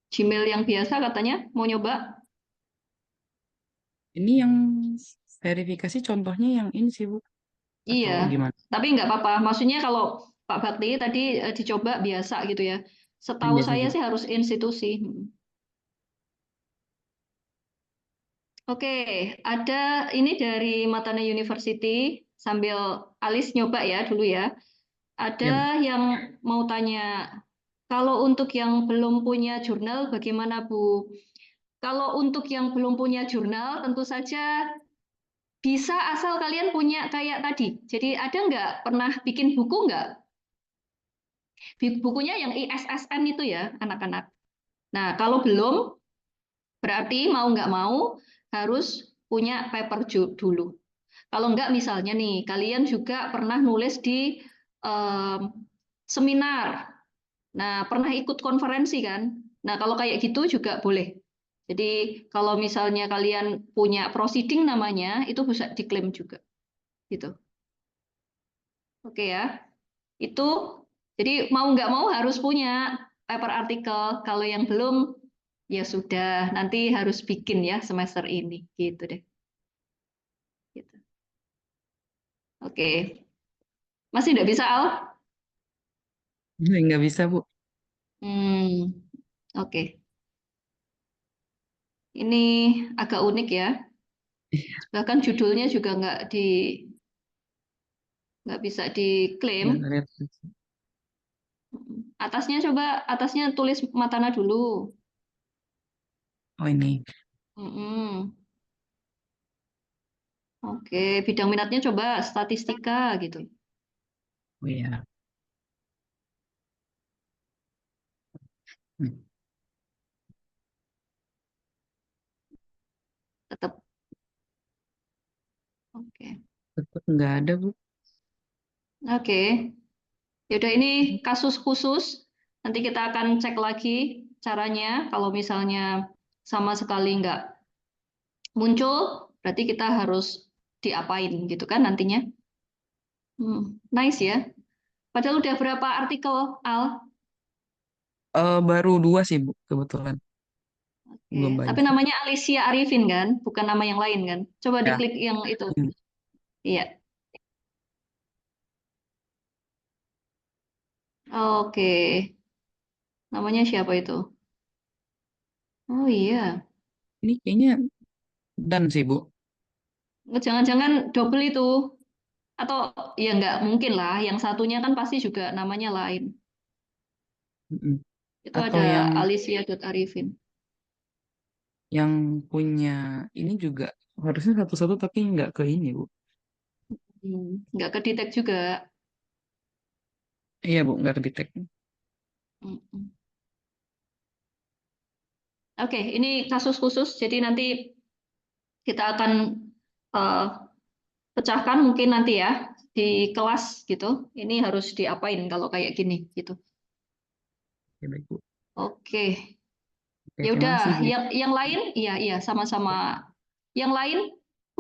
Gmail yang biasa katanya mau nyoba. Ini yang verifikasi contohnya yang ini sih, Bu. Iya, Atau gimana? tapi nggak apa-apa. Maksudnya kalau Pak Bakti tadi dicoba biasa gitu ya. Yang Setahu biasa saya juga. sih harus institusi. Oke, ada ini dari Matana University sambil Alis nyoba ya dulu ya. Ada Iya, Bu. yang mau tanya, kalau untuk yang belum punya jurnal bagaimana Bu? Kalau untuk yang belum punya jurnal tentu saja bisa asal kalian punya kayak tadi. Jadi ada nggak pernah bikin buku nggak? Bukunya yang ISSN itu ya, anak-anak. Nah, kalau belum, berarti mau nggak mau harus punya paper dulu. Kalau nggak misalnya nih, kalian juga pernah nulis di seminar. Nah, pernah ikut konferensi kan? Nah, kalau kayak gitu juga boleh. Jadi kalau misalnya kalian punya proceeding namanya, itu bisa diklaim juga. Gitu. Oke ya. Itu jadi mau nggak mau harus punya paper artikel. Kalau yang belum, ya sudah. Nanti harus bikin ya semester ini. Gitu deh. Gitu. Oke. Masih nggak bisa, Al? Nggak bisa, Bu. Oke. Ini agak unik ya. Bahkan judulnya juga nggak bisa diklaim. Nggak lihat. Atasnya coba, atasnya tulis Matana dulu. Oh, ini. Mm-mm. Oke, bidang minatnya coba statistika gitu. Oh iya. Hmm. Tetap. Oke. Tetap nggak ada, Bu. Oke. Yaudah ini kasus khusus. Nanti kita akan cek lagi caranya. Kalau misalnya sama sekali nggak muncul, berarti kita harus diapain gitu kan nantinya. Nice ya. Padahal udah berapa artikel, Al? Baru 2 sih, Bu, kebetulan. Oke. Belum Tapi banyak. namanya Alicia Arifin kan, bukan nama yang lain kan? Coba Ya. diklik yang itu. Iya. Oke. Namanya siapa itu? Oh iya. Ini kayaknya dan sih, Bu. Jangan-jangan double itu. Atau ya nggak mungkin lah. Yang satunya kan pasti juga namanya lain. Mm-mm. Itu Atau ada yang Alicia.Arifin. punya ini juga harusnya satu-satu tapi nggak ke ini, Bu. Nggak kedetek juga. Iya, Bu, nggak ke detect. Mm-mm. Oke, ini kasus khusus. Jadi nanti kita akan eh, pecahkan mungkin nanti ya di kelas gitu. Ini harus diapain kalau kayak gini gitu. Oke, baik, Bu. Oke, Oke, ya terima udah. kasih, Bu. Yang lain, iya iya sama-sama. Yang lain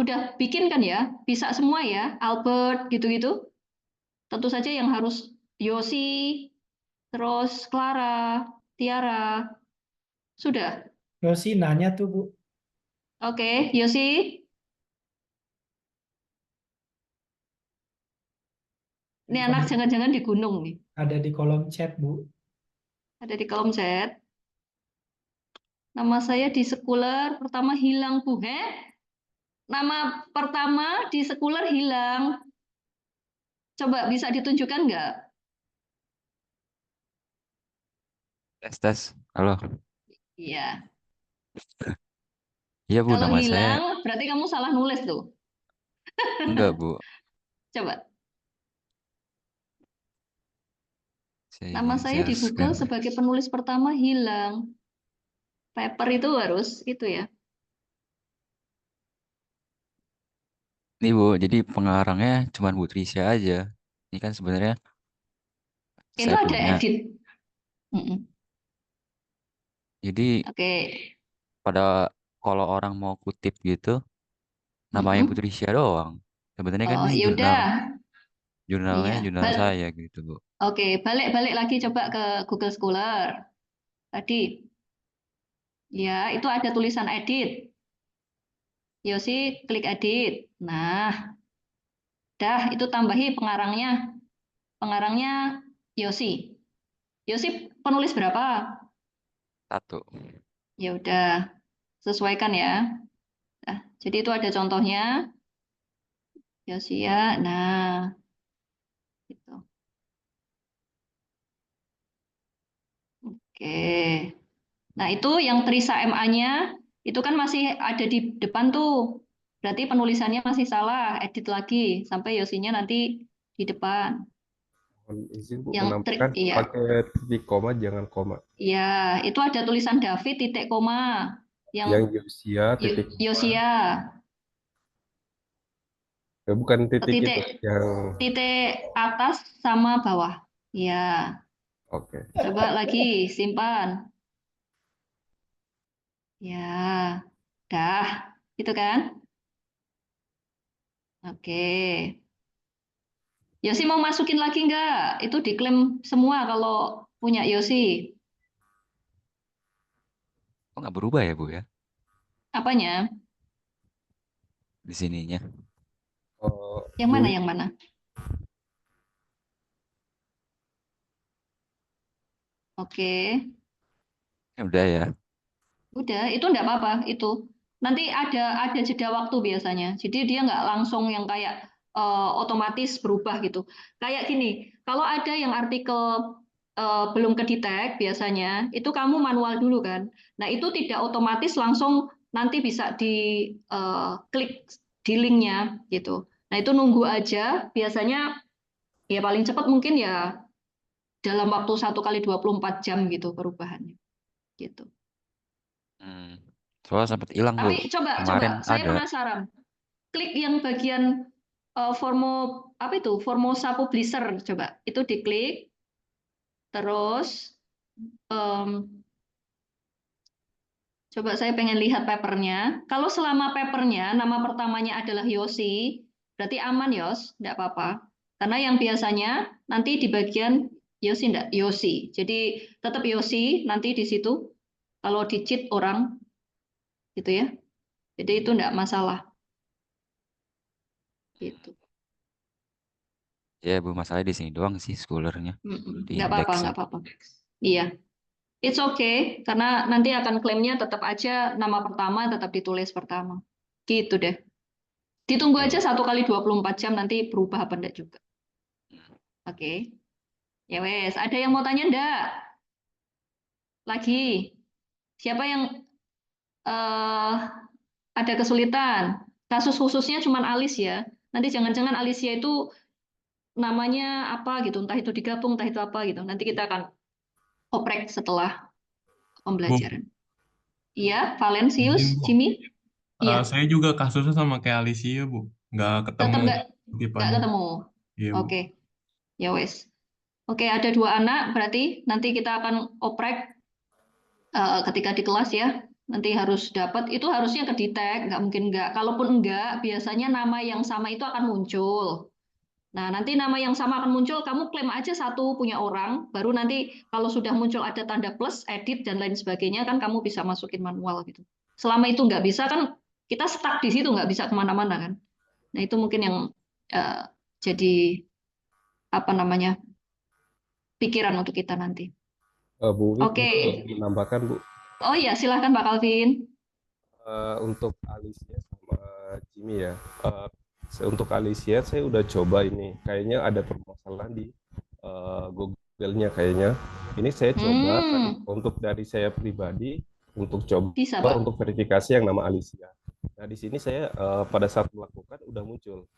udah bikin kan ya? Bisa semua ya, Albert gitu-gitu. Tentu saja yang harus Yosi, terus Clara, Tiara. Sudah. Yosi nanya tuh Bu, Oke, Yosi. Ini di anak kolom, jangan-jangan di gunung nih. ada di kolom chat Bu. Ada di kolom chat. Nama saya di sekuler pertama hilang, Bu. Nama pertama di sekuler hilang. Coba bisa ditunjukkan nggak? Tes tes. Halo. Iya. Iya Bu, Kalau nama saya hilang, berarti kamu salah nulis tuh. enggak Bu. Coba. Saya Nama ingin saya di jelaskan. Google sebagai penulis pertama hilang. Paper itu harus itu ya. Ini Bu, jadi pengarangnya cuma Bu Trisha aja. Ini kan sebenarnya Itu saya ada punya. edit. Mm-mm. Jadi Oke. pada kalau orang mau kutip gitu, namanya Bu Mm-mm. Trisha doang. Sebenarnya kan Oh, ini ya jurnal udah. jurnalnya Iya. jurnal saya gitu Bu. Oke, balik lagi coba ke Google Scholar. Tadi, ya, itu ada tulisan edit. Yosi, klik edit. Nah, dah itu tambahi pengarangnya. Pengarangnya Yosi. Yosi penulis berapa? Satu. Ya udah, sesuaikan ya. Nah, jadi itu ada contohnya. Yosi ya. Nah, gitu. Oke. Nah, itu yang Trisa MA-nya itu kan masih ada di depan tuh. Berarti penulisannya masih salah, edit lagi sampai Yosinya nanti di depan. Mohon izin Bu, Yang menambahkan iya. pakai titik koma, jangan koma. Ya, itu ada tulisan David titik koma. Yang Yang Yosia titik koma. Yosia Bukan titik itu, titik yang titik atas sama bawah. Ya, oke. coba lagi simpan. Ya, dah, gitu kan? Oke. Yosi mau masukin lagi nggak? Itu diklaim semua kalau punya Yosi. Oh, nggak berubah ya, Bu ya, Apanya? di sininya. Yang mana? Juli, Yang mana? Oke. Udah ya. Udah, itu enggak apa-apa itu. Nanti ada jeda waktu biasanya. Jadi dia nggak langsung yang kayak otomatis berubah gitu. Kayak gini, kalau ada yang artikel belum kedetek biasanya, itu kamu manual dulu kan. Nah, itu tidak otomatis langsung nanti bisa di klik di linknya gitu. Nah, itu nunggu aja. Biasanya ya paling cepat mungkin ya dalam waktu 1 kali 24 jam gitu perubahannya gitu. Soalnya sempat hilang, Bu. Tapi coba Kemarin saya ada. penasaran. Klik yang bagian Formosa Publisher coba. Itu diklik terus coba saya pengen lihat papernya. Kalau selama papernya nama pertamanya adalah Yosi, berarti aman Yos, enggak apa-apa. Karena yang biasanya nanti di bagian Yosi enggak Yosi. Jadi tetap Yosi nanti di situ kalau di-cheat orang gitu ya. Jadi itu enggak masalah gitu. Ya, Bu, masalahnya di sini doang sih schoolernya. Di Nggak apa-apa, indeksnya. nggak apa-apa. Iya, it's okay. Karena nanti akan klaimnya tetap aja nama pertama tetap ditulis pertama. Gitu deh. Ditunggu aja 1 kali 24 jam nanti berubah apa enggak juga. Oke. Ya wes, ada yang mau tanya enggak? Lagi. Siapa yang ada kesulitan? Kasus khususnya cuma Alis ya. Nanti jangan-jangan Alicia itu namanya apa gitu, entah itu digabung, entah itu apa gitu. Nanti kita akan oprek setelah Bu, pembelajaran. Iya, izin Valencius, Bu. Jimmy? Iya, Saya juga kasusnya sama kayak Alicia, Bu. Nggak ketemu tetap nggak kutipannya. ketemu. Iya, Bu. Oke, ya wes. Oke, ada 2 anak, berarti nanti kita akan oprek ketika di kelas ya. Nanti harus dapat, itu harusnya kedetek, nggak mungkin nggak. Kalaupun enggak, biasanya nama yang sama itu akan muncul. Nah, nanti nama yang sama akan muncul, kamu klaim aja satu punya orang, baru nanti kalau sudah muncul ada tanda plus, edit, dan lain sebagainya, kan kamu bisa masukin manual gitu. Selama itu nggak bisa, kan kita stuck di situ, nggak bisa kemana-mana kan. Nah, itu mungkin yang jadi apa namanya pikiran untuk kita nanti. Bu Wi, Oke. menambahkan Bu, Oh iya, silahkan Pak Calvin. untuk Alicia sama Jimmy ya. Untuk Alicia saya udah coba ini. Kayaknya ada permasalahan di Google-nya kayaknya. Ini saya coba tadi untuk dari saya pribadi untuk Bisa, coba Pak. untuk verifikasi yang nama Alicia. Nah, di sini saya pada saat melakukan udah muncul.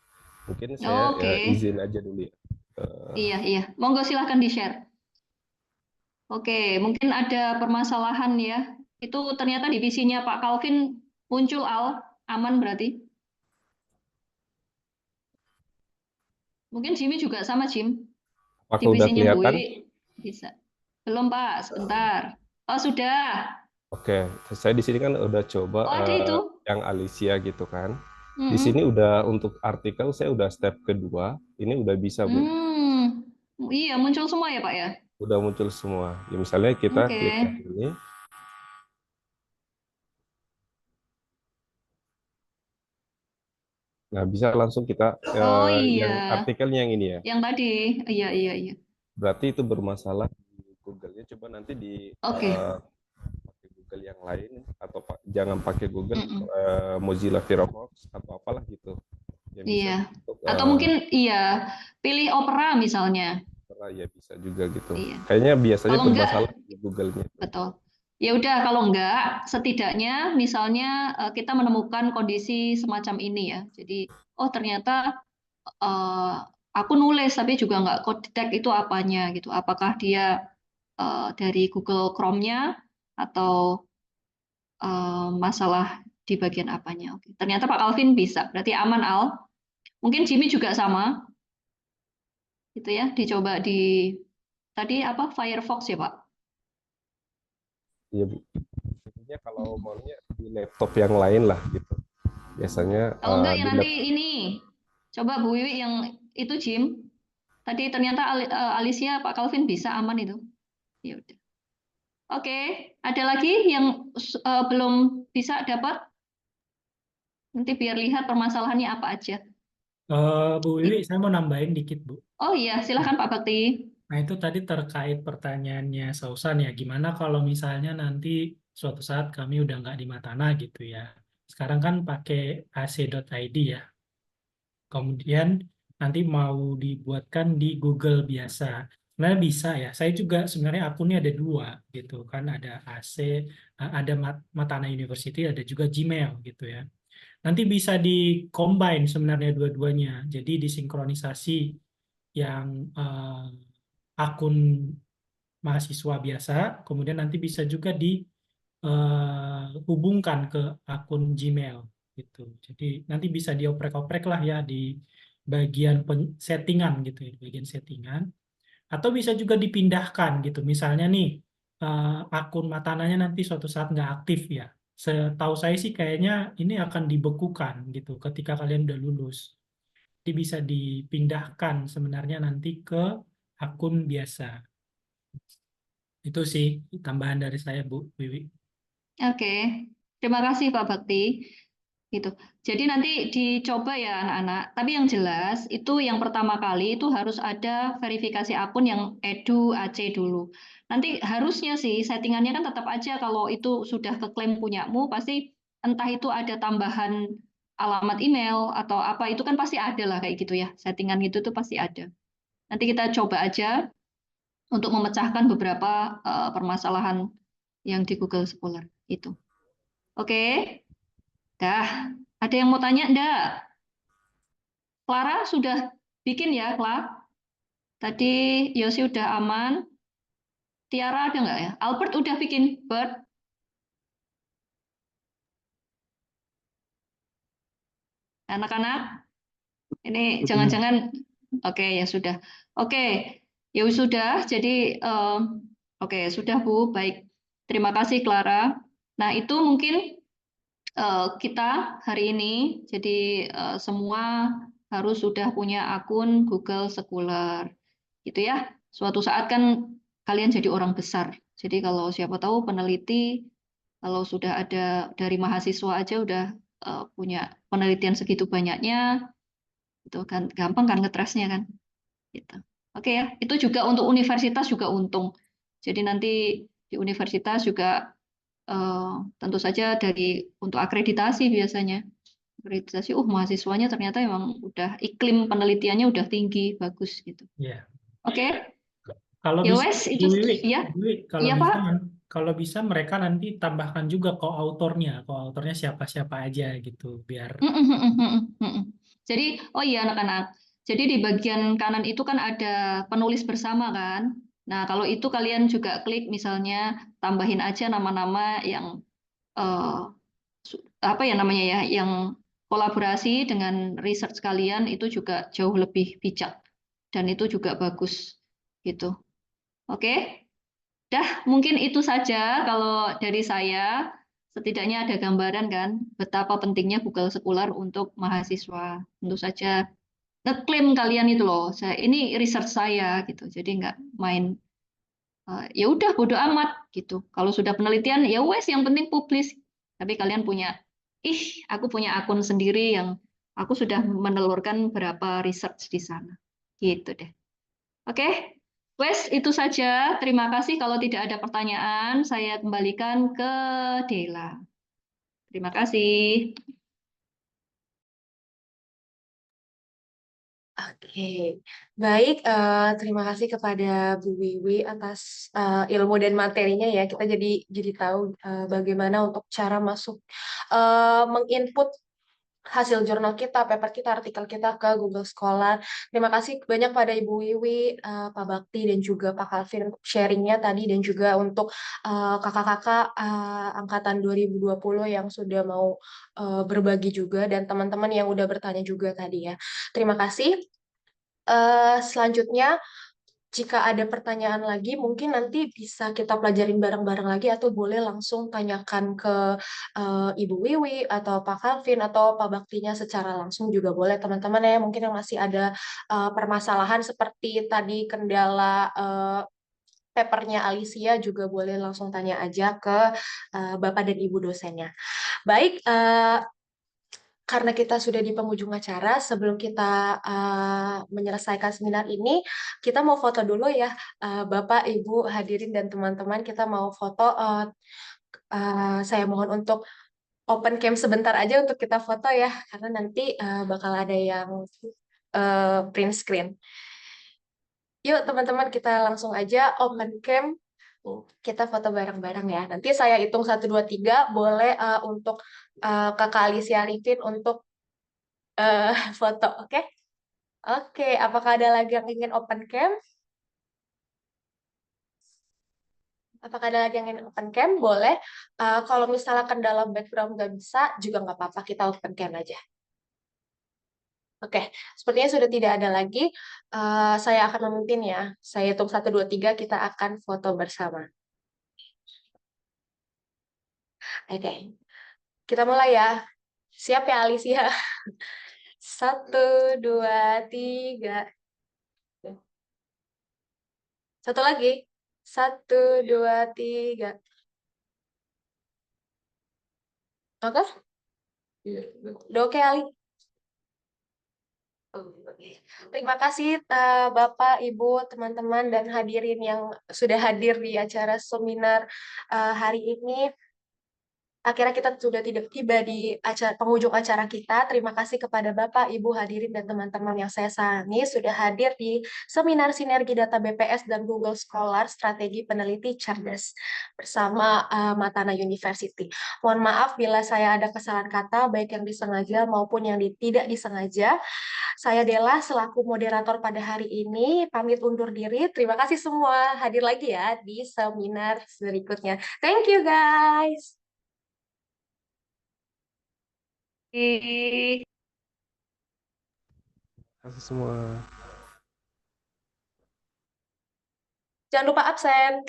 Mungkin saya Oke. izin aja dulu ya. Iya. Monggo silahkan di-share. Oke, mungkin ada permasalahan ya. Itu ternyata di PC-nya Pak Calvin muncul Al, aman berarti. Mungkin Jimmy juga sama, Jim. Di Apakah udah PC-nya Bu kelihatan? Wiwi bisa. Belum, Pak, sebentar. Oh, sudah. Oke, saya di sini kan udah coba Oh, ada itu. yang Alicia gitu kan. Di sini udah untuk artikel saya udah step kedua, ini udah bisa Bu. Iya, muncul semua ya, Pak ya? Udah muncul semua. Ya, misalnya kita Oke. klik yang ini. Nah, bisa langsung kita Oh yang iya, artikelnya yang ini ya. yang tadi. Iya. Berarti itu bermasalah di Google-nya. Coba nanti di Oke. pakai Google yang lain atau jangan pakai Google Mozilla Firefox atau apalah gitu. Yang bisa Iya. untuk, Atau mungkin iya, pilih Opera misalnya. ya bisa juga gitu. Iya. Kayaknya biasanya Kalau enggak, bermasalah di Google-nya. betul. Ya udah, kalau enggak, setidaknya misalnya kita menemukan kondisi semacam ini ya. Jadi, oh ternyata aku nulis tapi juga nggak detect itu apanya gitu. Apakah dia dari Google Chrome-nya atau masalah di bagian apanya. Oke. Ternyata Pak Calvin bisa, berarti aman Al. Mungkin Jimmy juga sama, gitu ya. Dicoba di tadi apa Firefox ya Pak? Iya, Bu. Intinya kalau maunya di laptop yang lain lah gitu. Biasanya Kalau enggak ya di nanti ini, coba Bu Wiwi yang itu Jim. Tadi ternyata Alicia Pak Calvin bisa aman itu. Ya udah. Oke, ada lagi yang belum bisa dapat? Nanti biar lihat permasalahannya apa aja. Bu Wiwi, saya mau nambahin dikit, Bu. Oh iya, silakan Pak Bakti. Nah, itu tadi terkait pertanyaannya Sausan ya, gimana kalau misalnya nanti suatu saat kami udah nggak di Matana gitu ya. Sekarang kan pakai ac.id ya. Kemudian nanti mau dibuatkan di Google biasa. Sebenarnya bisa ya. Saya juga sebenarnya akunnya ada dua gitu kan. Ada AC, ada Matana University, ada juga Gmail gitu ya. Nanti bisa di-combine sebenarnya dua-duanya. Jadi disinkronisasi yang akun mahasiswa biasa, kemudian nanti bisa juga dihubungkan ke akun Gmail gitu. Jadi nanti bisa dioprek-oprek lah ya di bagian settingan gitu ya, di bagian settingan. Atau bisa juga dipindahkan gitu. Misalnya nih akun Matananya nanti suatu saat nggak aktif ya. Setahu saya sih kayaknya ini akan dibekukan gitu ketika kalian udah lulus. Jadi bisa dipindahkan sebenarnya nanti ke akun biasa. Itu sih tambahan dari saya, Bu Wiwi. Oke, terima kasih Pak Bakti. Gitu. Jadi nanti dicoba ya anak-anak. Tapi yang jelas itu yang pertama kali itu harus ada verifikasi akun yang Edu AC dulu. Nanti harusnya sih settingannya kan tetap aja kalau itu sudah keklaim punyamu pasti entah itu ada tambahan alamat email atau apa itu kan pasti ada lah kayak gitu ya. Settingan gitu tuh pasti ada. Nanti kita coba aja untuk memecahkan beberapa permasalahan yang di Google Scholar itu. Oke, dah. Ada yang mau tanya enggak? Clara sudah bikin ya, Clara? Tadi Yosi udah aman. Tiara ada nggak ya? Albert udah bikin, Bert. Anak-anak, ini jangan-jangan, oke ya sudah. Oke, ya sudah. Jadi, oke sudah Bu, baik. Terima kasih Clara. Nah itu mungkin kita hari ini, jadi semua harus sudah punya akun Google Scholar, gitu ya. Suatu saat kan kalian jadi orang besar. Jadi kalau siapa tahu peneliti, kalau sudah ada dari mahasiswa aja udah punya penelitian segitu banyaknya, itu kan gampang kan ngetresnya kan. Gitu. Oke ya, itu juga untuk universitas juga untung. Jadi nanti di universitas juga tentu saja dari untuk akreditasi biasanya akreditasi mahasiswanya ternyata memang udah iklim penelitiannya udah tinggi bagus gitu. Ya. Oke. Kalau Ya bisa, wes Bu itu Wiwi, ya. Bu Wiwi, kalau Iya bisa, Pak. kalau bisa mereka nanti tambahkan juga co-autornya siapa-siapa aja gitu, biar. Jadi oh iya anak-anak. Jadi di bagian kanan itu kan ada penulis bersama kan. Nah, kalau itu kalian juga klik misalnya tambahin aja nama-nama yang eh, apa ya namanya ya, yang kolaborasi dengan research kalian itu juga jauh lebih bijak dan itu juga bagus gitu. Oke, dah mungkin itu saja kalau dari saya. Setidaknya ada gambaran kan betapa pentingnya Google Scholar untuk mahasiswa. Tentu saja ngeklaim kalian itu loh, saya ini research saya gitu. Jadi nggak main ya udah bodo amat gitu. Kalau sudah penelitian ya wes yang penting publis. Tapi kalian punya aku punya akun sendiri yang aku sudah menelurkan berapa research di sana. Gitu deh. Oke. Wes itu saja. Terima kasih kalau tidak ada pertanyaan, saya kembalikan ke Dela. Terima kasih. Oke, baik. Terima kasih kepada Bu Wiwi atas ilmu dan materinya ya. Kita jadi tahu bagaimana untuk cara masuk menginput hasil jurnal kita, paper kita, artikel kita ke Google Scholar. Terima kasih banyak pada Ibu Wiwi, Pak Bakti, dan juga Pak Calvin untuk sharingnya tadi, dan juga untuk kakak-kakak angkatan 2020 yang sudah mau berbagi juga, dan teman-teman yang udah bertanya juga tadi ya. Terima kasih. Selanjutnya, jika ada pertanyaan lagi, mungkin nanti bisa kita pelajarin bareng-bareng lagi, atau boleh langsung tanyakan ke Ibu Wiwi atau Pak Calvin atau Pak Baktinya secara langsung juga boleh, teman-teman ya. Mungkin yang masih ada permasalahan seperti tadi kendala papernya Alicia, juga boleh langsung tanya aja ke Bapak dan Ibu dosennya. Baik, karena kita sudah di penghujung acara, sebelum kita menyelesaikan seminar ini, kita mau foto dulu ya, Bapak, Ibu, hadirin, dan teman-teman. Kita mau foto. Saya mohon untuk open cam sebentar aja untuk kita foto ya, karena nanti bakal ada yang print screen. Yuk teman-teman, kita langsung aja open cam. Kita foto bareng-bareng ya. Nanti saya hitung 1, 2, 3. Boleh untuk Kakak Alicia Arifin untuk foto, oke? Oke, apakah ada lagi yang ingin open cam? Apakah ada lagi yang ingin open cam? Boleh. Kalau misalnya kendala background nggak bisa, juga nggak apa-apa, kita open cam aja. Oke, sepertinya sudah tidak ada lagi. Saya akan memimpin ya. Saya hitung 1, 2, 3, kita akan foto bersama. Oke, kita mulai ya. Siap ya Alicia? 1, 2, 3. Satu lagi. 1, 2, 3. Oke? Udah oke, Ali? Oke. Terima kasih Bapak, Ibu, teman-teman, dan hadirin yang sudah hadir di acara seminar hari ini. Akhirnya kita sudah tidak tiba di penghujung acara kita. Terima kasih kepada Bapak, Ibu, hadirin, dan teman-teman yang saya sayangi sudah hadir di seminar Sinergi Data BPS dan Google Scholar Strategi Peneliti Cerdas bersama Matana University. Mohon maaf bila saya ada kesalahan kata, baik yang disengaja maupun yang tidak disengaja. Saya Della selaku moderator pada hari ini pamit undur diri. Terima kasih semua, hadir lagi ya di seminar berikutnya. Thank you guys. Oke. Kasih semua. Jangan lupa absen.